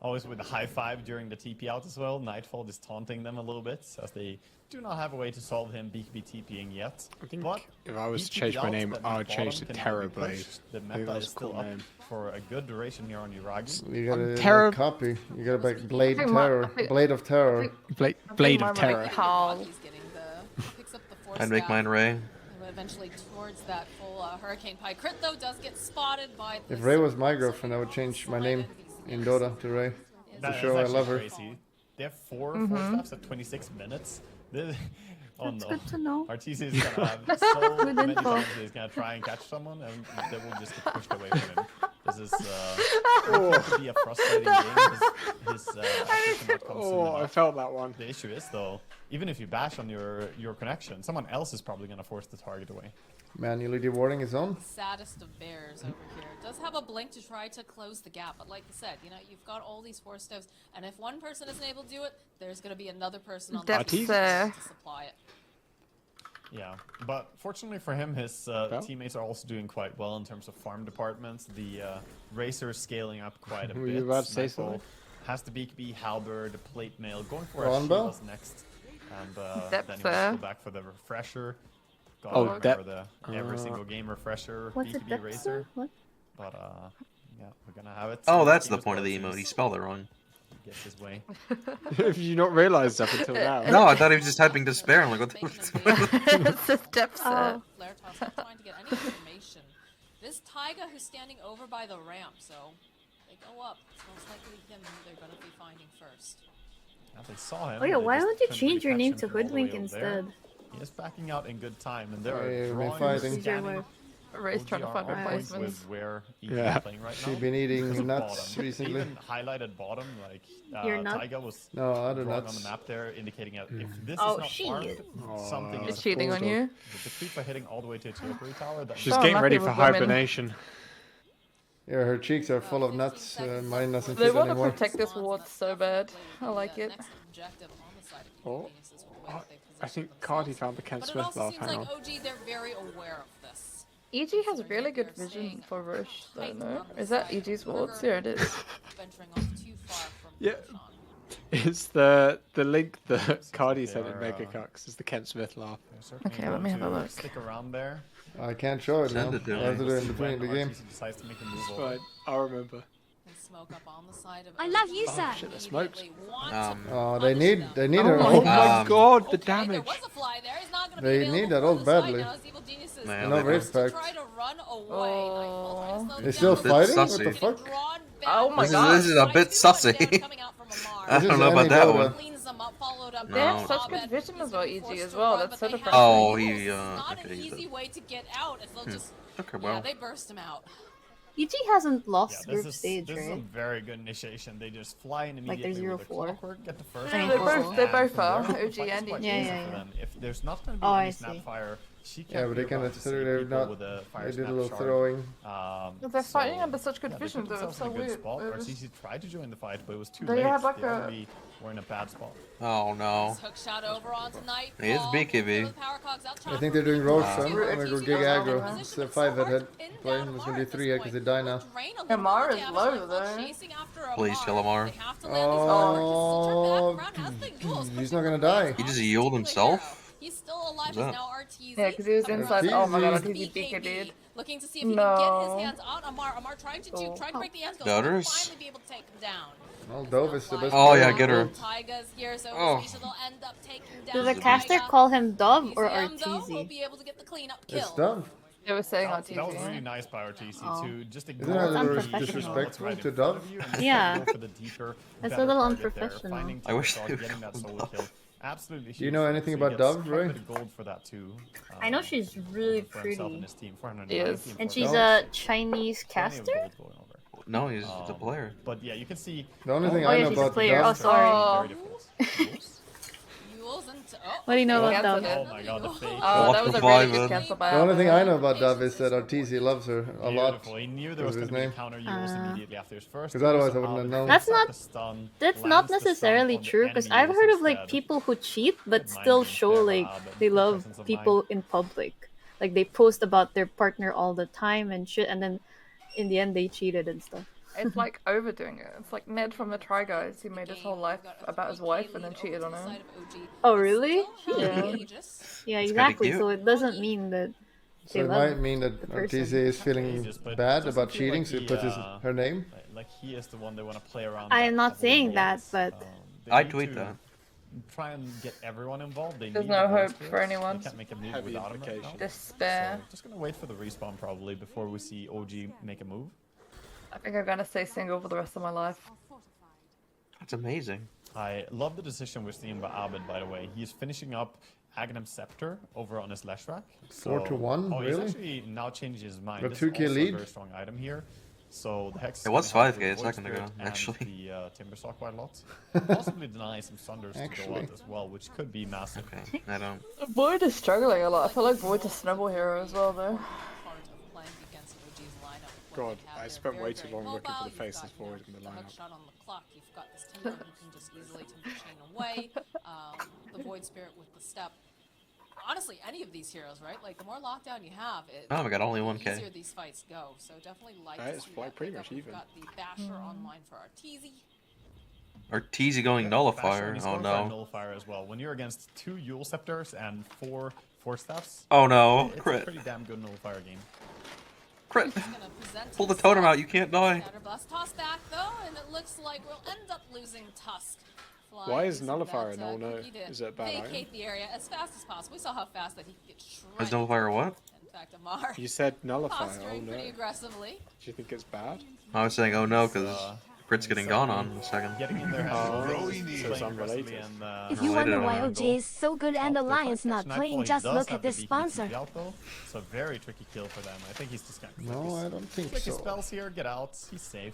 Always with a high five during the TP out as well. Nightfall is taunting them a little bit, as they do not have a way to solve him BKB TPing yet. I think But if I was he to change TP'd my out, name, that I would bottom change to can now Terror be Blade. pushed. The I think meta that's is a cool still up name. for a good duration here on Uragi. You gotta Terror- copy. You gotta back Blade I think my- Terror. I think- Blade of Terror. Blade mine of were like Terror. Carl. Uragi's getting the picks up the force I'd make staff. mine Ray. And eventually towards that full Hurricane Pie. Crit though does get spotted by the If Ray was my girlfriend, I would change my name in Dota to Ray. That is show I actually love her. crazy. They have 4 force staffs at 26 minutes. Oh That's no. good to know. RTC is gonna have so Good many info. times that he's gonna try and catch someone, and they will just get pushed away from him. This is going to be a frustrating game. His action cannot come soon I enough. felt that one. The issue is though, even if you bash on your connection, someone else is probably gonna force the target away. Manually dewarding his own. Saddest of bears over here. Does have a blink to try to close the gap, but like I said, you know, you've got all these force stoves, and if one person isn't able to do it, there's going to be another person on the Depth team there. to supply it. Yeah, but fortunately for him, his teammates are also doing quite well in terms of farm departments. The Racer is scaling up quite a Were bit. you about to say Nightfall something? has the BKB, Halberd, Plate Mail, going for Ron a Bell? Shields next. And Depth then he there. will go back for the refresher. Got Oh, back depth. for the every single game refresher, What's a BKB depth, Racer. sir? What? But yeah, we're gonna have it. Oh, This that's game the is point of the close. emote. He spelled it wrong. He gets his way. Have you not realised up until now? No, I thought he was just typing despair. I'm like, what the It's just depth Oh. set. Flare toss, not trying to get any information. This Taiga who's standing over by the ramp, so they go up. It's most likely him who they're going to be finding first. Now they saw him. Oh yeah, they why just don't you couldn't change your really name catch to him from all the way Hoodwink over there. instead? He is backing out in good time, and there Yeah, are we've been drawings fighting. Who's your scanning wife? Ray's trying to OGR find on points replacements. with where he's Yeah. playing right now. She's been eating because of nuts bottom. recently. Even highlighted bottom, like Your nut? Taiga was No, other drawing nuts. on the map there, indicating that if this Oh, is not she farmed, is. something It's is cheating on bulldog. you. If the creeps are hitting all the way to a Tilbury tower, that She's So getting unlucky ready for with women. hibernation. Yeah, her cheeks are full of nuts. Mine doesn't They fit want to anymore. protect this ward so bad. I like it. Next objective on the side of Oh, Venus is where they I position think Cardi themselves. found the Ken But it Smith also laugh. seems Hang like on. OG, they're very aware of this. EG has really good vision for Rush, though, no? Is that EG's wards? Yeah, it is. Venturing off too far from Yeah. Roshan. It's the link that Cardi they sent in are, Mega Cucks. It's the Ken Smith laugh. they're certainly Okay, let me going have a to look. Stick around there. I can't show it now. Send it to I have to me. do it in When between the game. RTC decides to make a move It's over. fine. I'll remember. They smoke up on the side of I love you, OG. sir. Shit, there's smokes. Immediately want Um, to Oh, punish them. they need Oh her. my old- God. God, the Okay, damage. There was a fly there. He's not gonna be They available need that for ult this fight badly. now as Evil Geniuses Man, No they race to pact. try to run away. Nightfall trying to slow They them still down. fighting? Sussy. What the Getting fuck? drawn back. Oh my This is a bit sussy. Coming out from Amar. I This don't is know any about that DOTA. one. Cleans them up, followed up They They by have such Abed. good vision He's as well, gonna be EG forced as to well. run, That's but so they have depressing. Oh, tools. he, Not okay, an he's easy dead. way to get out. If they'll just Okay, yeah, well. they burst him out. EG hasn't Yeah, lost this group is stage, this is a right? very good initiation. They just fly in Like they're immediately with a 0-4. clockwork, get the first. I mean, They're they're both- both- they and both from are, there, the OG fight is and quite EG. Yeah, easy yeah, for yeah. them. If there's not going to be Oh, any I see. snapfire, she Yeah, can't but they be can about to see consider they're people not. with a fire They did a snap little shard. throwing. But they're fighting under such good yeah, they vision, put though. themselves It's so in a good weird. spot. It was- RTC tried to join the fight, but it was too They late. had like they a- already were in a bad spot. Oh no. Hook shot over onto Nightfall. He is BKB. I think they're doing Roshan. I'm Rude. gonna go gig aggro. It's a 5 head play. It's gonna be 3 head because they die now. Amar is low, though. Please kill Amar. Oh, he's not gonna die. He just yielded himself? He's still alive. He's that? now RTZ. Yeah, 'cause he was Coming inside. around Oh my God, to RTZ BKB, BKB'd. looking to see if he can No. get his hands on Amar. Amar trying to Oh. trying to break the anvil. Daughters? Finally be able to take him down. Well, Dove is the best. Oh, player yeah, in the get her. world. Taiga's here, so Oh. they'll end up taking down Does the Taiga. caster call him Dove or TCM, though, will RTZ? be able to get the cleanup kill. It's Dove. They were saying on That was really TV. nice by RTC Oh. to just Isn't ignore that a the little unprofessional? disrespectful what's right to in front Dove? of you and just Yeah. go for the deeper, That's a better little target there, unprofessional. finding I wish Tilbury, they getting that would solo Dove. kill. Absolutely. Do you know anything about Dove, Ray? Quite a bit of gold for that too. I know she's really for himself pretty. and his team, 490 Yes. and And she's 490. a Chinese Plenty of caster? gold going over. No, he's a player. But yeah, you can see. The only thing Oh, I yeah, know she's a about player. Dove. Oh, sorry. Oh. Very difficult. Yules and What do you know Yeah, about that's Dove? it. Oh my god, the fake. Oh, What that was the a really vibe, good man? cancel by The only thing I Albert. know about Dove is that RTC loves her a lot. Beautiful. He knew there was Because going his to be a name. counter Euros immediately after his first. Because otherwise I so wouldn't have Albert known. That's picks up not- the stun, That's lands not the stun necessarily on the true, because enemy I've Euros heard of like instead. people who cheat but Mind still games show there, like but they love presence of people mind. in public. Like they post about their partner all the time and shit, and then in the end they cheated and stuff. It's like overdoing it. It's like Ned from the Try Guys. He made his whole life about his wife and then cheated on her. Oh, really? Yeah. Yeah, It's exactly. kinda So it doesn't mean that So they it love might mean that the person. RTC is He feeling just- but bad doesn't about feel cheating, like so he he, puts her name. Like he is the one they want to play around. I that am not couple of saying that, games. but- They I need tweet to that. Try and get everyone involved. They There's need no the vote hope spirits. for anyone. They can't make a move Heavy without him right now. implication. Despair. So just gonna wait for the respawn probably before we see OG make a move. I think I'm gonna stay single for the rest of my life. That's amazing. I love the decision we're seeing by Abed, by the way. He's finishing up Aghanim Scepter over on his Leshrac. 4-1, oh, really? He's actually now changed his mind. Got This 2k is also lead. a very strong item here. So the Hex. It was is gonna help 5k with a Void second ago, Spirit and actually. The Timber Saw quite a lot. Possibly deny some Sunders to go out as well, which could be massive. Okay, I don't. Void is struggling a lot. I feel like Void's a snowball hero as well, though. God, I spent way too long looking for the faceless Void in the lineup. Shot on the clock. You've got this timber you can just easily timber chain away. The Void Spirit with the step. Honestly, any of these heroes, right? Like the more lockdown you have, Oh, we got only the 1k. easier these fights go. So definitely like That to is see like that pretty pickup. much We've even. got the Basher online for Arteezy. Arteezy going nullifier. Oh no. Nullifier as well. When you're against 2 Yule Scepters and 4 Force Staffs. Oh no, It's a crit. pretty damn good nullifier game. Crit. Pull the totem out, you can't die. Scatterblast toss back though, and it looks like we'll end up losing Tusk. Why is Nullifier no no? Is it a bad item? Vacate the area as fast as possible. We saw how fast that he could get shredded. Is nullifier what? In fact, Amar You said Nullifier, oh posturing no. pretty Do aggressively. you think it's bad? I was saying oh no because crit's getting gone on in a second. Getting in there Oh, has so it's unrelated. If you wonder why OG is so good and the Lions not Nightfall, playing, he just does look have at the this beacon sponsor. TP out, though. So very tricky kill for them. I think he's just gonna No, I don't think click his so. spells here, get out, he's safe.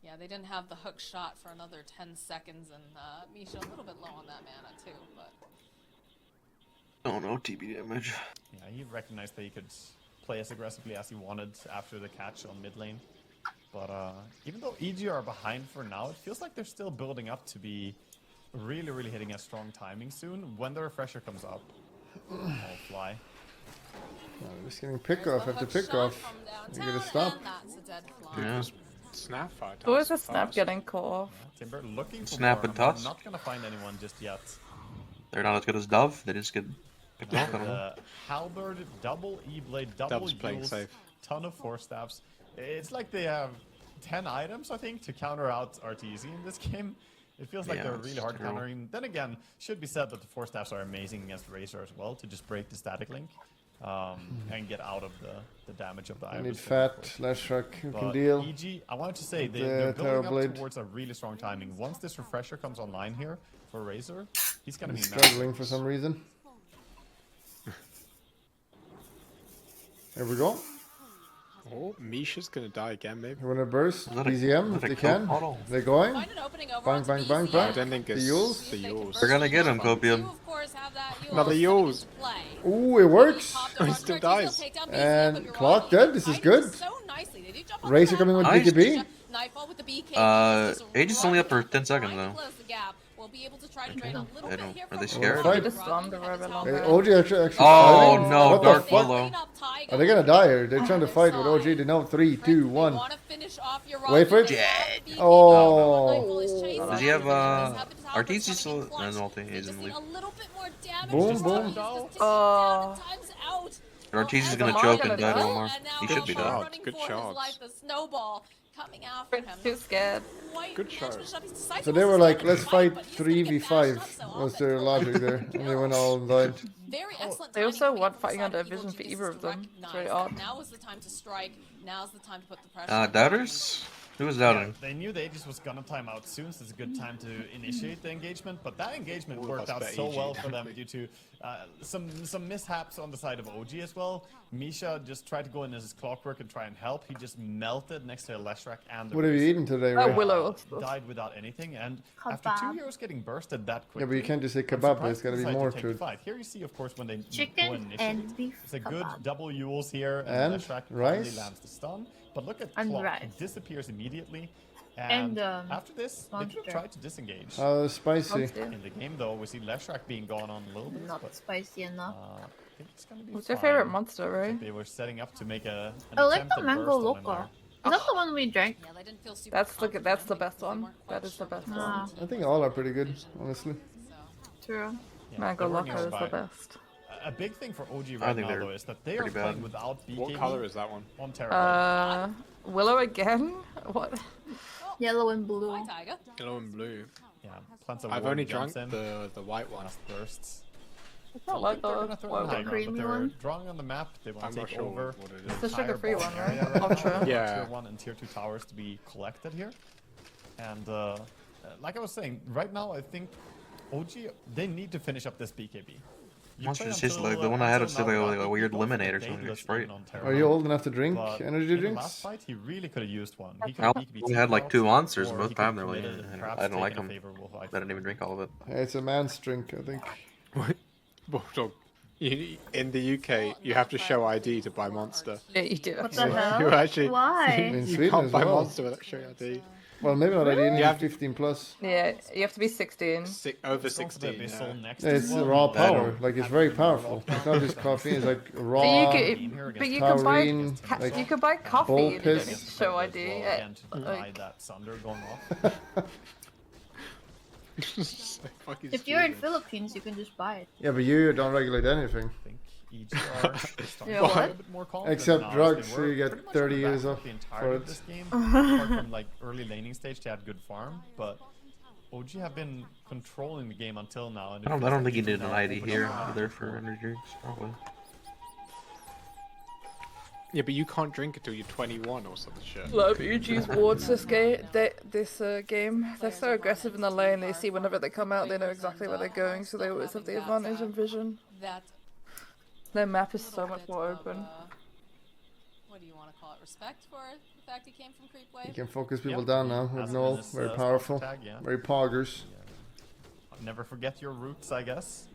Yeah, they didn't have the hook shot for another 10 seconds, and Misha a little bit low on that mana too. But Oh no, TB damage. Yeah, he recognized that he could play as aggressively as he wanted after the catch on mid lane. But even though EG are behind for now, it feels like they're still building up to be really, really hitting a strong timing soon. When the refresher comes up, I'll fly. We're just getting pick off after pick off. You gotta stop. Yeah. Snap fire. Always a snap getting caught off. Timber looking for Snap more. and toss. I'm not gonna find anyone just yet. They're not as good as Dove. They just get picked off. I don't know. Halberd, double E-Blade, double Dove's playing Yules, safe. ton of Force Staffs. It's like they have 10 items, I think, to counter out Arteezy in this game. It feels like Yeah, they're it's really hard terrible. countering. Then again, should be said that the Force Staffs are amazing against Razor as well, to just break the static link and get out of the damage of the I Iris. need fat, Leshrac who can But deal. EG, I wanted to say, with they're the building up Terrorblade. towards a really strong timing. Once this refresher comes online here for Razor, he's going to be He's massive. struggling for some reason. There we go. Oh, Misha's gonna die again, maybe. You wanna burst? Is that a- BZM is if that a they kill can. model? They're going. find an opening over Bang, onto bang, bang, BZM. bang. I don't think it's The Yules? the Yules. We're gonna get him, Copium. You, of course, have that Another Yules Yules. play. Ooh, it works. He still dies. And Clock dead. This is good. Razor coming with Nice. BKB. Age is only up for 10 seconds though. They don't. Are they scared? Fight. Just stunned her over long. Hey, OG actually Oh fighting? no, What the Dark fuck? Willow. Are they gonna die or they're trying to fight with OG? They know 3, 2, 1. Wait for it. Oh. Does he have Arteezy still? No, multi. He's in the lead. Boom, boom. Oh. Arteezy's gonna Amar choke gonna and die to die? Omar. He should be dead. shot. Good shots. The snowball coming after him. Too scared. Good shot. So they were like, let's fight 3v5 was their logic there. And they went all and died. Very excellent. They also timing weren't coming fighting up from under the side vision of for Evil either of Genius them. to It's very recognize odd. that Now is the time to strike. Now's the time to put the pressure on. Doubters? Who was doubting? They knew the Aegis was gonna time out soon, so it's a good time to initiate the engagement. But that engagement worked out that's so EG. well for them due to some mishaps on the side of OG as well. Misha just tried to go in as his clockwork and try and help. He just melted next to Leshrac and the What have you Razor. eaten today, Oh, Ray? Willow. Died without anything, and after 2 Kebab. heroes getting bursted that quickly. Yeah, but you can't just say I'm kebab, surprised there's gotta they be decided more take to the it. fight. Here you see, of course, when they go Chicken initiate. and beef It's a good kebab. double Yules here, And Leshrac rice? finally lands the stun. But look at And Clock, rice. it disappears immediately. And, after this, they could have monster. tried to disengage. Spicy. Monster. In the game, though, we see Leshrac being gone on a little bit, Not but spicy enough. I think it's gonna be What's your fine. favorite monster, Ray? They were setting up to make an I like attempt the at mango burst on him loco. there. Is that the one we drank? Yeah, they didn't feel super That's the confident best because they one. weren't quite That is sure the best what one. Ah, I think all are pretty good, honestly. true. Yeah, Mango they're working Loco is on the by- best. A big thing for OG I right think now, they're though, is that they are pretty playing bad. without BKB What color is that one? on Terra. Willow again? What? Yellow and blue. Hi, Tiger. Yellow and blue. Yeah, plants of I've War only jumps drunk in, the white one. last bursts. It's not like They're the gonna throw in Wogan. high ground, but creamy they're one? drawing on the map. They want I'm to not take sure over what it the is. The entire sugar-free bottom one, right? area right now. Ultra. Yeah. Tier 1 and Tier 2 towers to be collected here. And like I was saying, right now I think OG, they need to finish up this BKB. Monster's just like the one I had was like a weird lemonade or something, like Sprite. Are you old enough to drink energy in the last drinks? fight, he really could have used one. He I could only had like 2 monsters, and or both he time could they were like, committed I don't like taking a them. favorable fight. I didn't even drink all of it. It's a man's drink, I think. Bulldog. In the UK, you have to show ID to buy Monster. Yeah, you do. What the hell? You actually Why? In you Sweden can't as buy well. Monster without showing ID. Well, maybe not ID, you You have need 15 plus. Yeah, you have to be 16. Over It's also the 16. Abyssal Yeah. next Yeah, as it's well. raw That power. don't Like, it's have very to be powerful. raw. It's not just coffee, it's like But raw. you can buy taurine, like you can buy coffee bull and you don't piss. need to show ID. Again, to deny Like, that Sunder going off. So fucking If you're in stupid. Philippines, you can just buy it. Yeah, but you don't regulate anything. I think EGR is starting Yeah, to get what? a bit more confident Except now, as drugs, they so were you get pretty much 30 on the back years foot off the entirety for of it. this game. Apart from like early laning stage, they had good farm, but OG have been controlling the game until now. And it I don't feels like think he they're did an now ID opening here up. either for energy drinks, probably. Yeah, but you can't drink until you're 21 or some shit. love UG's wards this game. They're so aggressive in the lane. They see whenever they come out, they know exactly where they're going, so they always have the advantage in vision. That Their map is so little much bit more of, open. what do you want to call it? Respect for the fact he came from Creepway? You can focus people Yep. down now with Has Null. this, Very sponsor powerful. tag, yeah. Very poggers. Never forget your roots, I guess.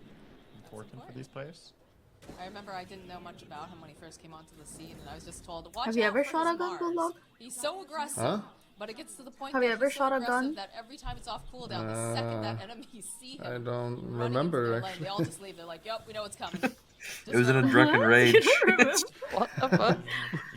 Important for these players. I remember I didn't know much about him when he first came onto the scene, and I was just told, watch Have you out ever for shot his a gun, Mars. Bulldog? He's so aggressive, Huh? but it gets to the point Have that you ever he's so shot a aggressive gun? that every time it's off cooldown, the second that enemies see him, I don't running remember, into their lane, actually. they all just leave. They're like, yep, we know it's coming. It was in a drunken rage. What the fuck?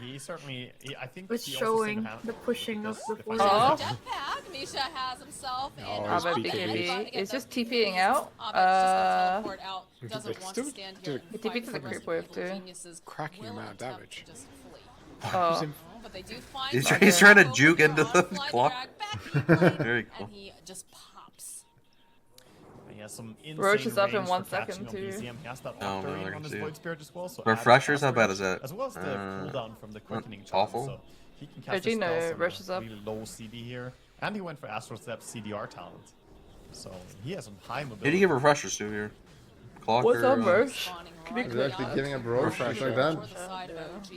He certainly, I think It's he also showing single-handed the pushing of because the if I force. remember Misha Jetpack. Misha has himself in Oh, a it's pocket. BKB. It's just TPing out. It's just gonna teleport out. They Doesn't want to still stand do here. it. and TP to fight the for creep evil wave, too. geniuses Cracking will amount of attempt damage. to just flee. Oh. But they do find He's him. he's trying to Over juke there into on the fly clock. drag, back in lane, Very cool. And he just pops. He has some Roach insane is up in range 1 for catching second, on too. BCM. He has that Oh, Octarine no, I on can his see Void it. Spirit as well. So For add Freshers, how fast bad range, is that? As well as the cooldown from the quickening charm. awful. So he can Oh, cast do you his know spells on Roach is a up? really low CD here. And he went for Astral Step CDR talent. So he has some high mobility. Who do you give refreshers to here? Clocker? What's up, Roach? Spawning be right Is it actually up giving a roach just like that? for the side of OG.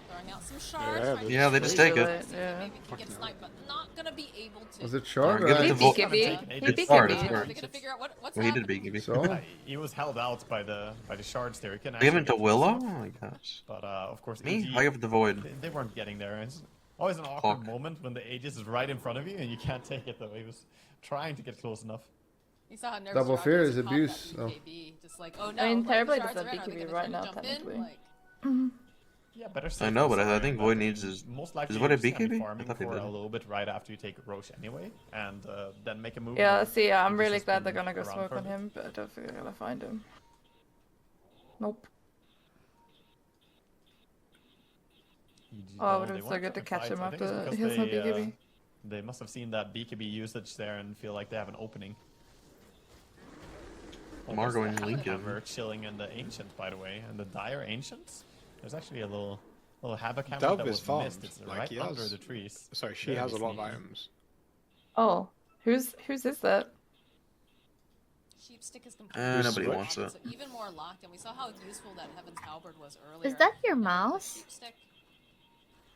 Throwing out some shards. Yeah, trying to Yeah, they just take it. Yeah. Maybe he can get sniped, but not gonna be able to. Was it short? Give it He to BKB. Taken He ages. It's hard, it's BKB. hard. They're gonna figure out what's Well, he did happening. BKB. So? He was held out by the shards there. He can Give him actually to get Willow? stuff. Oh my gosh. But of course, Me? EG, I give it to Void. they weren't getting there. It's always an awkward Clock. moment when the Aegis is right in front of you and you can't take it though. He was trying to get close enough. You saw how nervous Double Rock fear was is to pop abuse, that though. BKB. Just like, oh no, I mean, like, the Terribly shards does are in, that are they BKB gonna right try to now, jump in? technically. Like, Yeah, better I safe know, than but I sorry, think but Void needs his. most likely Is Void a you're just gonna be BKB? I farming thought he for did. a little bit right after you take Roche anyway, and then make a move. Yeah, and see, I'm Aegis really has glad they're been gonna go around smoke for a on bit. him, but I don't think they're gonna find him. Nope. EG, Oh, though, but they it's so weren't good to trying catch fight. him I think it's after because he has no they, BKB. They must have seen that BKB usage there and feel like they have an opening. Margo and Almost a Lincoln. Hammer chilling in the Ancient, by the way, and the Dire Ancients. There's actually a little Havoc Hammer Dove that is was farmed, missed. It's like right he under has. the trees. Sorry, she Very has a lot of sneaky. items. Oh, whose is that? Sheepstick is completely Nobody locked, wants it. so even more locked, and we saw how useful that Heaven's Halberd was earlier. Is that your Now with mouse? the Sheepstick,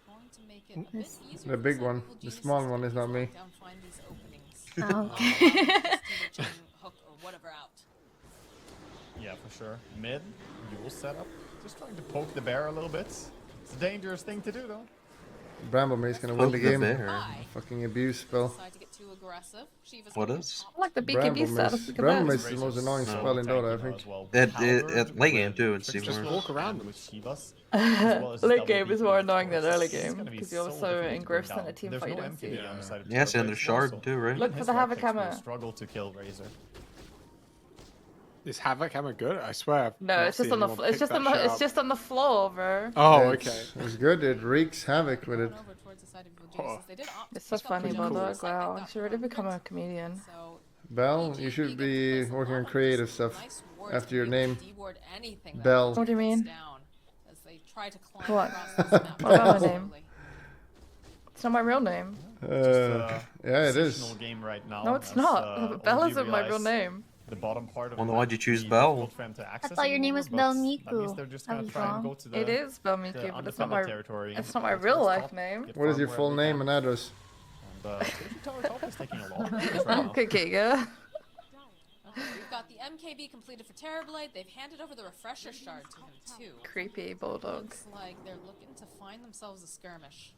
going to make it a bit easier The for big some one. evil The geniuses small to one is not me. lock down, find these openings. Oh, okay. Steam hook or whatever out. Yeah, for sure. Mid, Yule setup. Just trying to poke the bear a little bit. It's a dangerous thing to do, though. Bramblemaid's gonna win Poke the the game. bear. Bye. Fucking abuse spell. Decide to get too aggressive. Shiva's What gonna is? pop. I like the BKB setup. Bramblemaid's Look at Bramblemaid's that. the most annoying So spell in tanky, Dota, I though, think. as well. At Halberd late game with too, it Trickster seems Just more. walk around with Shivas. Late game is more annoying than early It's game gonna be because you're so difficult to bring engrossed in down. a team There's fight. no You don't see. MKB on the side of Yes, and Terrorblade the as shard well, so too, right? Look for his the Havoc Vertex will Hammer. struggle to kill Razor. Is Havoc Hammer good? I swear. I've No, not it's just seen on the anyone it's pick just that on the shit it's up. just on the floor, bro. Oh, It's- okay. It's good. It wreaks havoc with it. Going over towards the side of evil Oh. geniuses. They did opt to It's so pick up funny, the Pretty jump cool. for Bulldog. a second, Wow, got you should really one become a crit. comedian. So Bell, EG you should being be able to place a working lot on of creative just stuff nice wards after to your be able name. to deward anything that Bell. What do you mean? down as they try to climb What? across this map What about my slowly. name? It's not my real name. Yeah, it is. positional game right now. No, it's as, not. Bell OG isn't my real realized name. The bottom part of Well, the then why'd you map choose would be Bell? difficult for him to access thought your name anymore, was but Bell that means Miku. they're just I gonna was try and wrong. go to the It is the Belmiki, but it's not undefended my. territory. It's not my Get real towards life top, name. get What is farm your full wherever they name can. and address? And Tower Top is taking a lot of damage right now. Okay, yeah. We've got the MKB completed for Terrorblade. They've handed over the refresher shard to him too. Creepy bulldog. Looks like they're looking to find themselves a skirmish.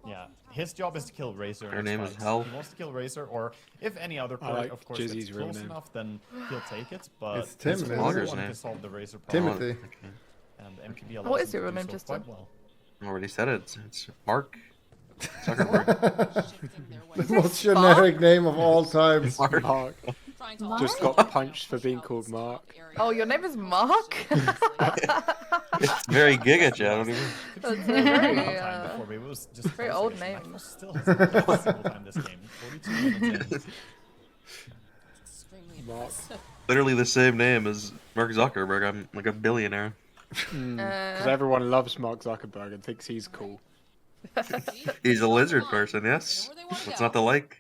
Yeah, his job is to kill Razor. Her in name his is fights. Hell. He wants to kill Razor, or if any other I part, like of course, Jizzy's it's real close name. enough, then he'll take it. But It's Tim, his isn't goal it? is Name. to solve the Razor problem. Timothy. And MPB allows What him is your to real do name, so Justin? quite well. I already said it. It's Mark Zuckerberg. Shifting their The way. most generic name of all time. Mark. Trying to Just also got punched for push being out called this top Mark. area. Oh, your name is Mark? It's very Giga Chat. I don't even. That's a Not very, time before, but it was just very close old against name. Maxwell still hasn't played a single time this game. 42 minutes in. Extremely Mark. impressive. Literally the same name as Mark Zuckerberg. I'm like a billionaire. Because everyone loves Mark Zuckerberg and thinks he's cool. He's a lizard person, yes. What's not to like?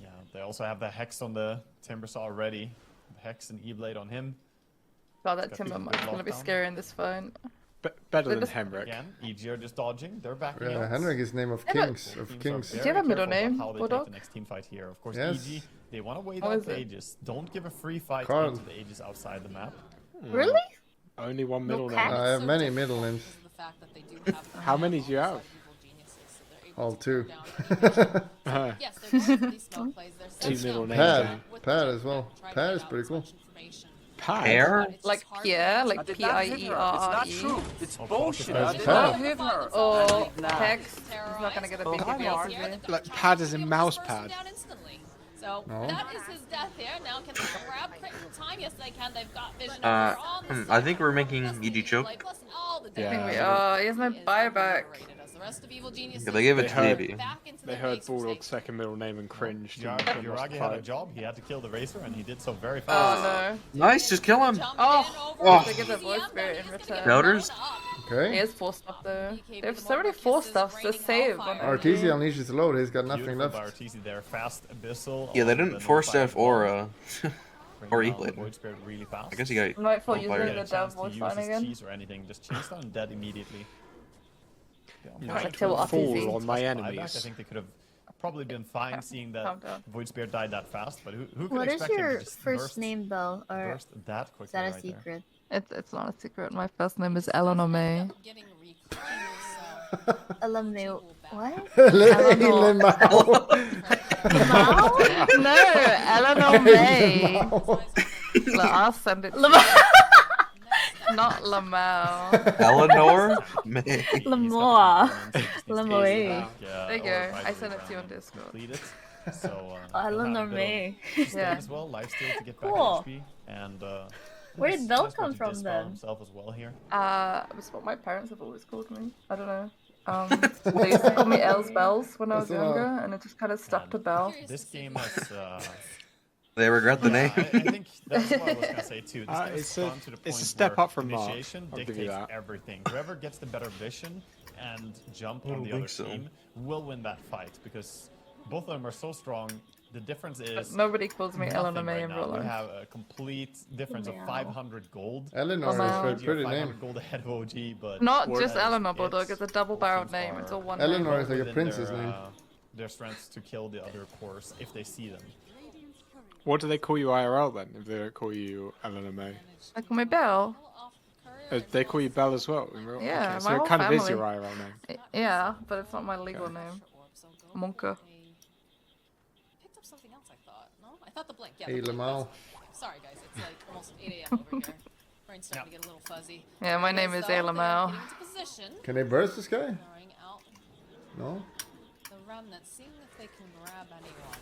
Yeah, they also have the Hex on the Timber Saw already. Hex and E-Blade on him. God, that Got Timber the Mark's gonna be lockdown. scary in this fight. Better than This- Henrik. Again, EG are just dodging. They're backing Yeah, out. Henrik is name of Henrik- kings. Both Of teams kings. are Do you have a very middle careful about name, how they Bulldog? take the next team fight here. Of course, Yes. EG, they want to wait What out is the it? Aegis. Don't give a free fight Carl. into the Aegis outside the map. Really? Only one middle No name. cat. I have many middle names. Because of the fact that they do have the How many do you have? evil geniuses, so they're able All to two. throw down any vision. Yes, they're going for these smoke plays. They're Two setting middle up names, Pad. with the Pad jet as well. pack, trying to Pad get is out pretty as cool. much information. Pad. Hair? But it's just Like hard Pierre, to like get P-I-E-R-R-E. It's Oh, bullshit. I I did did not not Find hit her. themselves Or in the Hex. terrorize He's not gonna get a or big terrorize deal. here, they've got Like a chance Pad to as in be able to mouse disperse them pad. down instantly. So No. that is his death here. Now can they grab critical time? Yes, they can. They've got vision Uh, over on the I side. think we're making Plus the EG choke. play, plus all the Yeah. damage. We are. He has no He is buyback. obliterated as the rest of Evil Geniuses Yeah, they gave it They to heard- Davey. back into They their heard base for Bulldog's safety. second middle name and cringed. and lost the Yuragi had a fight. job. He had to kill the Razor, and he did so very Oh fast. no. Nice, just kill him. Jump Oh, in over they get the EZM, voice but spirit he in is gonna return. get Nouters? blown up. He Okay. has 4 stuff though. BKB, They have the so many Verrk 4 is stuffs to raining save. hellfire. Arteezy unleashes load. He's got nothing Beautiful left. by Arteezy there. Fast Abyssal. Yeah, they on the didn't force Notified F or Bringing or down E-Blade. the Void Spirit really fast. I guess he got. Nightfall on using fire. Get a the chance down to voice use line his again. cheese or anything. Just chase down dead immediately. Yeah, Yeah, I'm I trying kill to Arteezy. fall on my buyback. enemies. I think they could have probably been fine seeing that Calm down. Void Spirit died that fast, but who could What is expect him to your just first burst, name, Belle? Or burst that quickly is that a right there? secret? It's not a secret. My first name is Eleanor May. Getting reclaimed, so Alumni. What? Eleanor. Lemao. No, Eleanor May. Look, I'll send it to you. Not Lamau. Eleanor May. Lamoa. Lamoe. There you go. I sent it to you on Discord. So, Eleanor May. Yeah. as well, lifesteal to get back Cool. HP, and Where did nice- Belle nice way come to from dispound then? himself as well here. It's what my parents have always called me. I don't know. They used to call me Els Bells when I was That's a lot. younger, and it just kind of stuck to Bell. This game is. They regret the name. I think that's what I was gonna say too. This game has it's a- gone to the it's a point step where up from Mark. initiation I'll give you dictates that. everything. Whoever gets the better vision and jump I on don't the other think so. team will win that fight because both of them are so strong. The difference is Nobody calls me nothing Eleanor May right in now. real We life. have a complete difference of Meow. 500 gold. Eleanor is Lemao. a You have pretty 500 name. gold ahead of OG, but Not What- just Eleanor Bulldog, it's- it's a double-barreled name. It's all one Eleanor name. is like a within prince's their, name. Their strengths to kill the other cores if they see them. What do they call you IRL then? If they don't call you Eleanor May, I call me Belle. they call you Belle as well. In real? Yeah, okay, so my it whole kind of is family. your IRL name. Yeah, but it's not my legal name. Monka. Picked up something else, I thought. No? I thought the blink. Yeah, Hey, the blink. Lamau. That's- Sorry, guys. It's like almost 8 a.m. over here. Brain's starting to get a little fuzzy. Yeah, my name is Lamau. Getting into position. Can they burst this guy? Throwing out No. the remnants, seeing if they can grab anyone.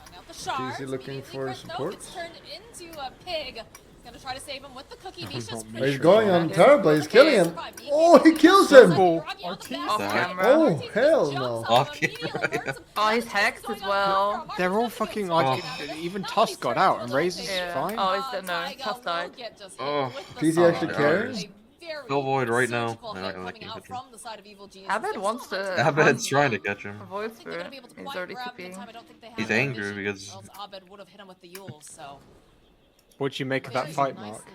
Throwing out the shards. Easy looking immediately for Chris support. Gets turned into a pig. He's gonna try to save him with the cookie. Misha's Oh, he's going on terrible. He's killing him. Survive. Oh, he kills him. Off camera. Oh, hell no. Off camera. Oh, he's hexed as well. They're all fucking like. Even Tusk got out and Razor's Yeah. fine. Oh, he's no. Tusk died. Oh. Is he actually carrying? Spell Void right now. surgical I'm hit not gonna let coming you out catch him. from the side of Evil Genius. Abed There's wants still to- much Abed's trying to catch him. Void I don't think they're Spirit. gonna be able to He's quite already grab him in TPing. time. I don't think they have He's that angry vision, because- or else Abed would have hit him with the Yules, so. What'd you make of that Very fight, nicely Mark? done.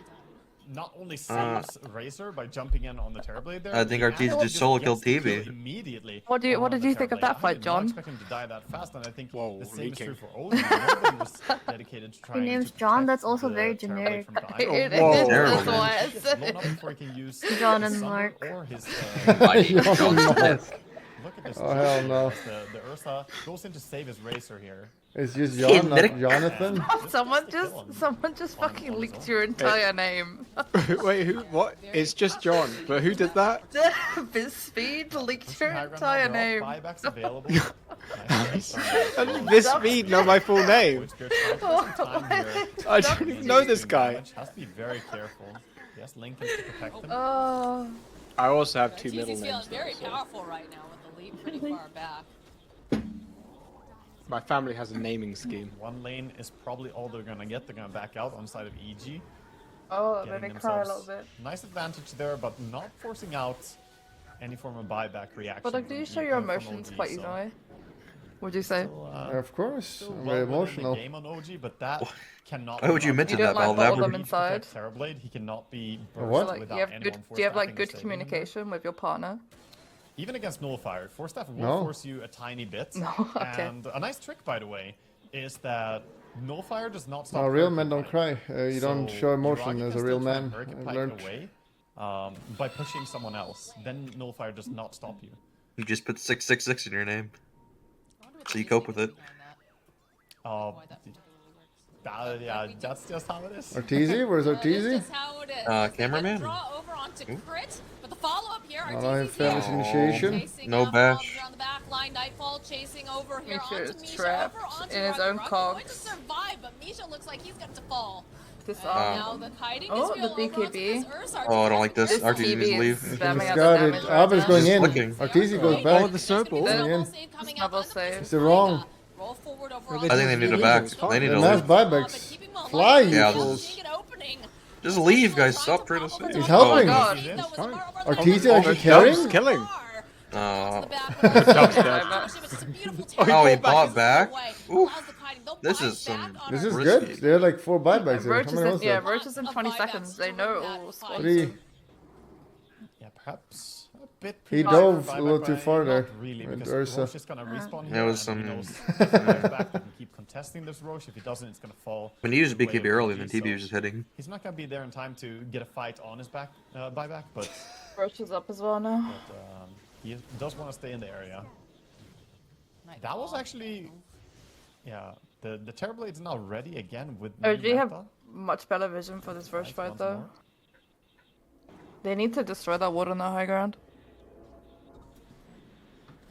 Not only saves Razor by jumping in on the Terrorblade there. I think he Arteezy actually just solo killed gets the kill TV. Immediately. What did on you the think of Terrorblade. that fight, I John? did not expect him to die that fast, and I think Whoa, the same is leaking. true for Odin. Nobody was dedicated to trying name's to John, protect that's also the very Terrorblade generic. from behind. It Whoa. is, Terrible, that's man. why I He gets blown said up before he can use John his and Sunder Mark. or his Look at this. Oh, hell no. As the Ursa goes in to save his Racer here. It's just Jon, not Medic. Jonathan. Someone gets the kill just on fucking his leaked own. your entire name. Wait, who? What? It's just John, but who did that? BizSpeed leaked Pushing your high ground entire now, there name. are buybacks available. Nice. How does this speed know my full name? I don't even know this guy. Has to be very careful. Yes, Lincoln to protect him. Oh, I also have two Arteezy's middle feeling names. very though, so. powerful right now with the lead pretty far back. My family has a naming scheme. One lane is probably all they're gonna get. They're gonna back out on the side of EG. oh, Getting let me cry a little themselves bit. nice advantage there, but not forcing out any form of buyback reaction. But like, do you from show E- your from emotions OG, quite so easily? Would you say? still, Of course, still I'm well very within the emotional. game on OG, but that cannot. Why would you be mention You that, don't like Val? bottle Never. them inside? Terrorblade, he cannot be burst What? So, like, without you have anyone good. force Do you have like staffing or good saving him there. communication with your partner? Even against Nullifier, Force Staff will No. force you a tiny bit. No, okay. And a nice trick, by the way, is that Nullifier does not stop. No, real Verrk men don't fighting. cry. You don't So show emotion Uragi as can a real still try man. and Verrk I've pipe learned. away, by pushing someone else. Then Nullifier does not stop you. You just put 666 in your name. I wonder what So the you use cope case with it. behind that. Uh, Why that particularly works. yeah, that's just how it is. Arteezy? Where's That is Arteezy? just how it is. Uh, They get cameraman? Draw over onto crit, but the follow-up here, I Arteezy's have famous here. initiation. Chasing No after bash. on the back line, Nightfall chasing over here Make sure onto it's Misha, trapped over onto in his Rocky. own Rocky's going to cogs. survive, but Misha looks like he's got to fall. This And arm. now the kiting Oh, is the real over onto BKB. this Ursa. Oh, I don't like this. This Arteezy needs to TV leave. is spamming out the Misguided. damage right Abe's now. going in. Looking. Arteezy goes Oh, back. the circle. Going in. Is it wrong? Roll forward over Well, onto they I think they just need to leave back. it, it's fine. They need The to mass leave. buybacks. Fly, you Yeah, fools. Just leave, guys. Stop trying to say. He's helping. Oh, God. It's fine. Arteezy actually Dub's carrying? killing. Dub's Oh, he bought back? Oof. This is some This is risky. good. They had like 4 buybacks there. Roach How is many in, was yeah, there? Roach is in 20 seconds. They know it will spawn. 3. Yeah, perhaps a bit. He premature dove buyback, a little too but far there Not really, with because Ursa. Roche is gonna respawn There here. was and he some- knows if he goes back, he can keep contesting this Roche. If he doesn't, it's gonna fall. When he used way BKB of early, PG, then TB was so just hitting. He's not gonna be there in time to get a fight on his back buyback, but Roach is up as well now. he does want to stay in the area. That was actually, yeah. The Terrorblade's now ready again with. Oh, new do you have meta. much better vision for this Roach Nice, fight once though? more. They need to destroy that wood on the high ground.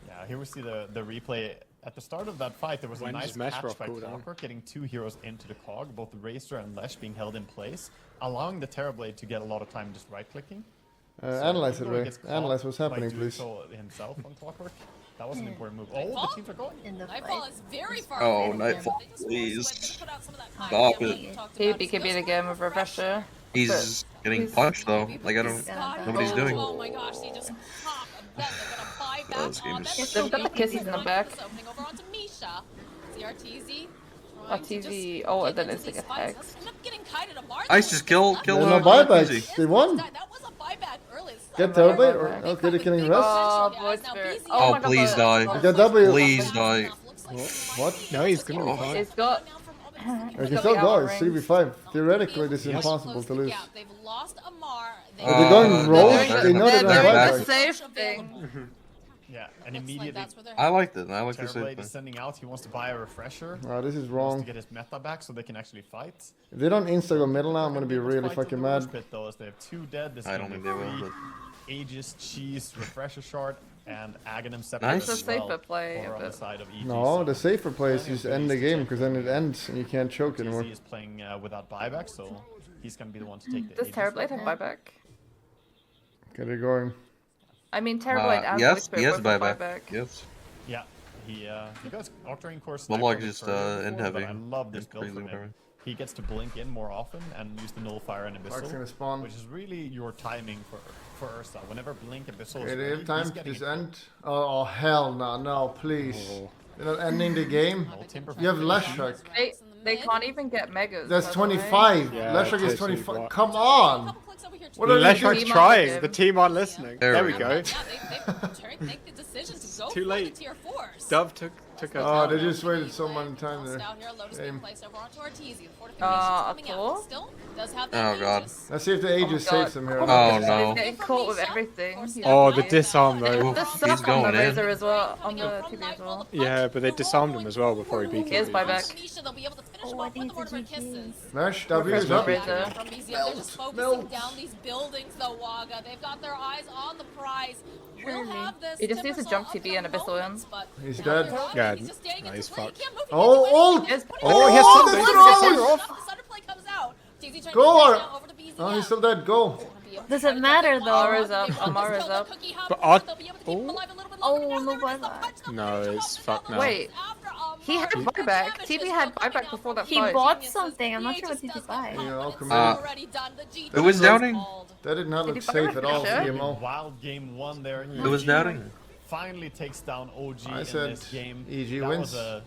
Yeah, here we see the replay. At the start of that fight, there was a When nice does Mesh catch Rock by cool down? Clockwork, getting 2 heroes into the cog, both Racer and Lesh being held in place, allowing the Terrorblade to get a lot of time just right-clicking. So Analyze it, even though he Ray. gets caught Analyze what's by happening, doing please. so himself on Clockwork. That was an important move. Oh, the teams are going. In the Nightfall fight. is very far Oh, away from him, Nightfall, but they just please. force Swift to put out some of that kind Stop of damage it. we talked He about. BKB Goes the for game with Refresher. He's getting punched though. Like I don't know what he's doing. Oh my gosh, they just pop and then they're gonna buy back Oh, this game on is- that. They've got the kisses in the back. Opening over onto Misha. See Arteezy. Arteezy, oh, and then it's like a hex. Ice just kill There's no buybacks. They won. That was a buyback early. Get Terrorblade or okay, they're killing the rest. Oh, Void Spirit. Oh, my God, please the- die. Get W. Please die. What? No, he's gonna be Oh. fine. It's got. They can still go. It's 3v5. Theoretically, this is impossible to lose. They've lost Amar. But they're going roll. they're- They know They're they're doing not the buybacks. safe thing. Yeah, and immediately I liked it. I like this. Terrorblade is sending out. He wants to buy a refresher. Oh, this is Wants to wrong. get his meta back so they can actually fight. If they don't insta go middle now, I'm gonna be Able to really fight fucking till the worst mad. bit, though, as they have 2 dead. This I don't think they will. But Aegis, Cheese, Refresher Shard, and Aghanim separate Nice. as It's a safer well, play, over on but- the side of EG. No, so the safer play is Plenty of just end goodies the to game check because then it here. ends and you can't choke anymore. TZ is playing without buyback, so he's gonna be the one to take the Does Aegis Terrorblade right have now. buyback? Get it going. I mean, Terrorblade and Void yes, Spirit he has both have buyback. buyback. Yes. Yeah, he goes Octarine course. Well, sniper like with just Courier end before, but heavy. I love this And build crazy from whatever. him. he gets to blink in more often and use the nullifier and Verrk's abyssal, gonna spawn. which is really your timing for Ursa. Whenever blink abyssal Okay, is do you ready, have time he's to getting just it. end? Oh, hell no, no, please. Oh. You're not ending the game? You have Leshrac. They can't even get megas. That's by the way. 25. Yeah, Leshrac is Tissy, 25. what? Come on! What are they Leshrag's doing? Team trying. on The him. team aren't listening. There There we we go. go. Yeah, they make the decision to go too for late. the tier 4s. Dove took her Oh, down. they just waited so much time there. Game. Oh, God. Let's see if the Aegis God. saves them here. Oh, no. He's getting caught with everything. Oh, the disarm though. Oof, The he's suck on the going in. razor as well, on the TB as well. Yeah, but they disarmed him as well before he beat Here's him. buyback. Oh, I think it's a GG. Nash, W is Refresh up. my razor. They're just focusing Melt. down these buildings, though, Waga. They've got their eyes on the prize. We'll have this He just needs to jump Timbersaw TB and up in a Abyssal in. moment, but He's now dead. Waga, Yeah, he's just staying no, into he's play. He fucked. can't move, he Oh, can't do oh, anything. Yes. Put it Oh, in he has the Thunder. wall. He's gonna get Thunder Thunder off. The Thunderplay comes out. TZ trying to Go! push down over to BZM. Oh, he's still dead. Go. Does it matter though? Amara's up. Amara's up. But Oh, no buyback. No, it's fucked now. Wait, he had buyback. TB had buyback before that He fight. bought something. I'm not sure what he did buy. Yeah, I'll come Who was doubting? That did not Did look he buy safe my at all, picture? TMO. Wild game 1 there. Who was doubting? Finally takes down OG I in said this game. EG that wins. was a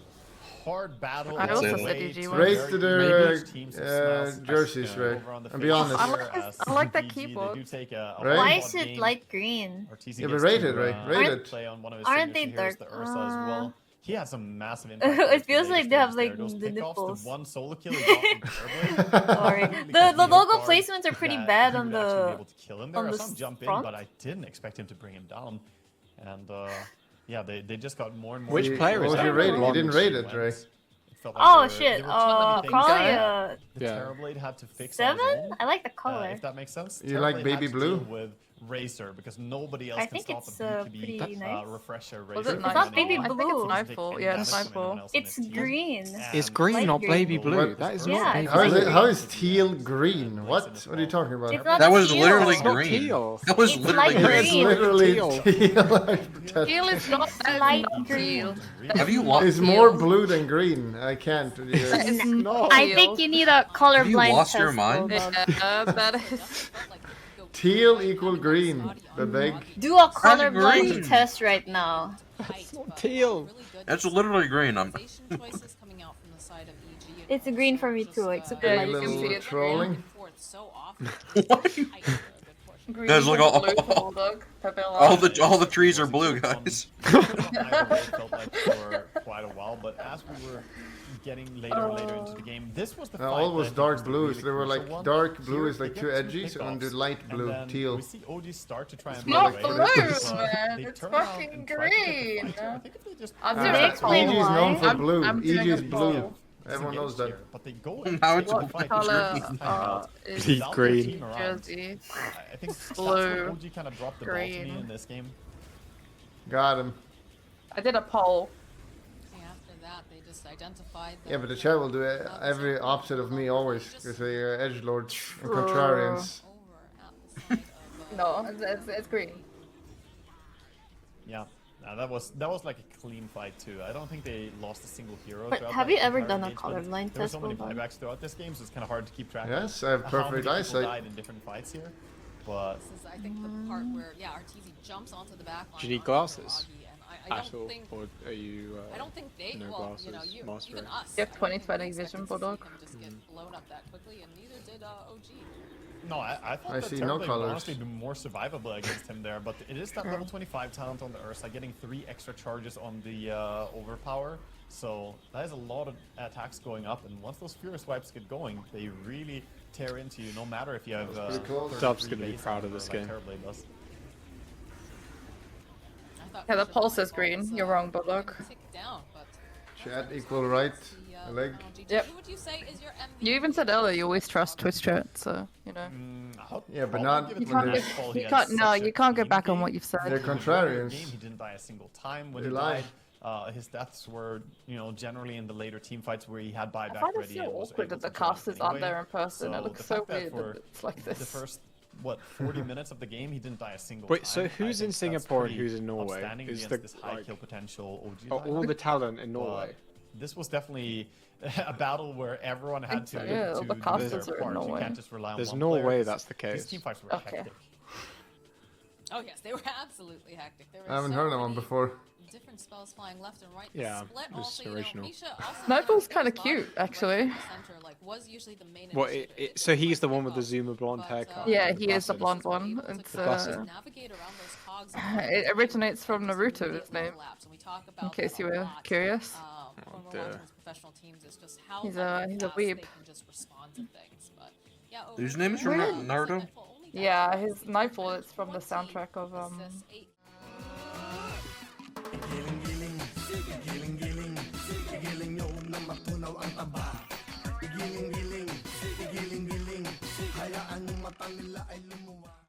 hard battle. I also It was said way EG too wins. Raise very to good. their Maybe teams have smells, jerseys, Ray. over on the And be face honest. here I like that as keyboard. They do take a Right? Why one-odd is it game. light green? Ortiz Yeah, but gets rate to, it, Ray. Rate it. play on one of his Aren't they signature heroes, dark? the Ursa as well. He had some massive It impact. on his feels like later they have, stages like, there. Those the pickoffs, nipples. The one solo kill he got from Turbo, Sorry. really The caught me off logo guard placements are pretty that bad he on would actually be the able to kill him there. on I the saw him jump in, front. but I didn't expect him to bring him down. And yeah, they just got more and more. Which player What is was that? your rating? You Blonde. didn't rate it, Ray. Felt like Oh they were shit. trying things Probably that the Yeah. Terrorblade had to fix on his 7? own. I like the color. If that makes sense. You like Terrorblade baby had to blue? deal with Racer because nobody else I can think stop it's, a BKB pretty nice. refresher Was Racer. it from nice? not running baby on. I think it's blue. Nightfall. Yeah, it's Nightfall. It's green. It's green, Light not green. baby blue. What? That is Yeah, not baby it's How is blue. it? How is teal green? What? What are you talking about? It's not That was teal. literally It's not green. teal. That was It's literally light green. It's green. literally Teal. teal. Teal is not Light not green. teal. Have you lost? It's more blue than green. I can't. It's not I teal. think you need a colorblind lost test. your mind? Bulldog. Yeah, that is. Teal equal green. Bebeg. Do a green. colorblind test right now. teal. That's literally green. I'm. It's a green for me too, except for Yeah, A you light can green. see little it. trolling. Green Guys, look, and all- blue for Bulldog. Pepper All the trees are blue, guys. I felt like for quite a while, but as we were getting later and later into the game, this was the fight All was that I think dark was the blue, really so they were crucial like one. dark blue Here, is like they too get two edgy, so pickoffs, and the light and blue, then teal. We see OG start to try and not break blue, it, man. they It's turn around fucking and try to get the green. fight here. I think if they just I'm Did doing they a explain EG poll. is known for why? blue. I'm EG doing is a blue. poll. Everyone knows that. here, but they go and Now take it's the blue. fight. Color Green. is Deep Without their green. team around. jersey. I think that's Blue, where OG kind of dropped the ball to me green. in this game. Got him. I did a poll. After that, they just identified Yeah, but the chat will do every opposite of me always, because they are edgelords and contrarians. over at the side of No, it's green. Yeah, that was like a clean fight too. I don't think they lost a single hero. But throughout have that you ever entire done a engagement. colorblind There were test, so many Bulldog? buybacks throughout this game, so it's kind of hard to keep track. Yes, I have of perfect how many people eyesight. died in different fights here, but This is, I think, the part where Arteezy jumps onto the back line. Do you need onto glasses? Augie, and I At all? don't think. Or are you? I don't think they. no well, you know, glasses, you, master even race? us. You have I 20/20 wouldn't expect vision, to see Bulldog. him just get blown up that quickly, and neither did OG. no, I thought I that see no Terrorblade would colors. honestly be more survivable against him there, but it is that level 25 talent on the Ursa, getting 3 extra charges on the overpower. So that is a lot of attacks going up, and once those Furious Wipes get going, they really tear into you, no matter if you have pretty close. 33 Dub's gonna be base proud of armor this like game. Terrorblade does. I thought Yeah, the Christian pulse says Bulldog green. was, You're wrong, Bulldog. ticked down, but Chat equal right. the, Leg. Yep. Who would you say is your MVP? You even said earlier you always trust Twitch chat, so you know. Yeah, but I'll not give it You to can't when Nightfall. go, He you had can't. No, such a you can't go clean back on game. what you've said. They're Game, contrarians. he didn't die a single time when They he lie. died. His deaths were, generally in the later team fights where he had buyback I find it ready so and was awkward able that the to jump casters aren't anyway. there in person. So It looks the so fact that weird for that it's like The this. first 40 minutes of the game, he didn't die a single Wait, time. so I who's think in that's Singapore and pretty who's in Norway? outstanding Is against the this high like kill potential OG are all lineup. the talent in Norway? this was definitely a battle where everyone had to, Yeah, to the do casters their are in part. no You way. can't just rely on There's one no player. way These- that's the These case. team fights were Okay. hectic. Oh yes, they were absolutely hectic. There were I haven't so heard of one many before. different spells flying left and right. Yeah, The split it was also, you know, original. Misha also Nightfall's kind of cute, actually. Center, like, was usually the main What? initiator. So It he's the was one with the Nightfall, Zuma blonde but, haircut. Yeah, the he is the bastard. blonde were one. able to It's kind of bastard. navigate around those cogs it originates from Naruto, his immediately name. overlapped, and we talk In about case that you a were lot, curious. when we're dear. watching these professional teams, is just how He's lightning he's a fast weeb. they can just respond to things. But yeah, Whose name is from overall, Naruto? Nightfall only got Yeah, to his Nightfall is from the 20 soundtrack of assists, 8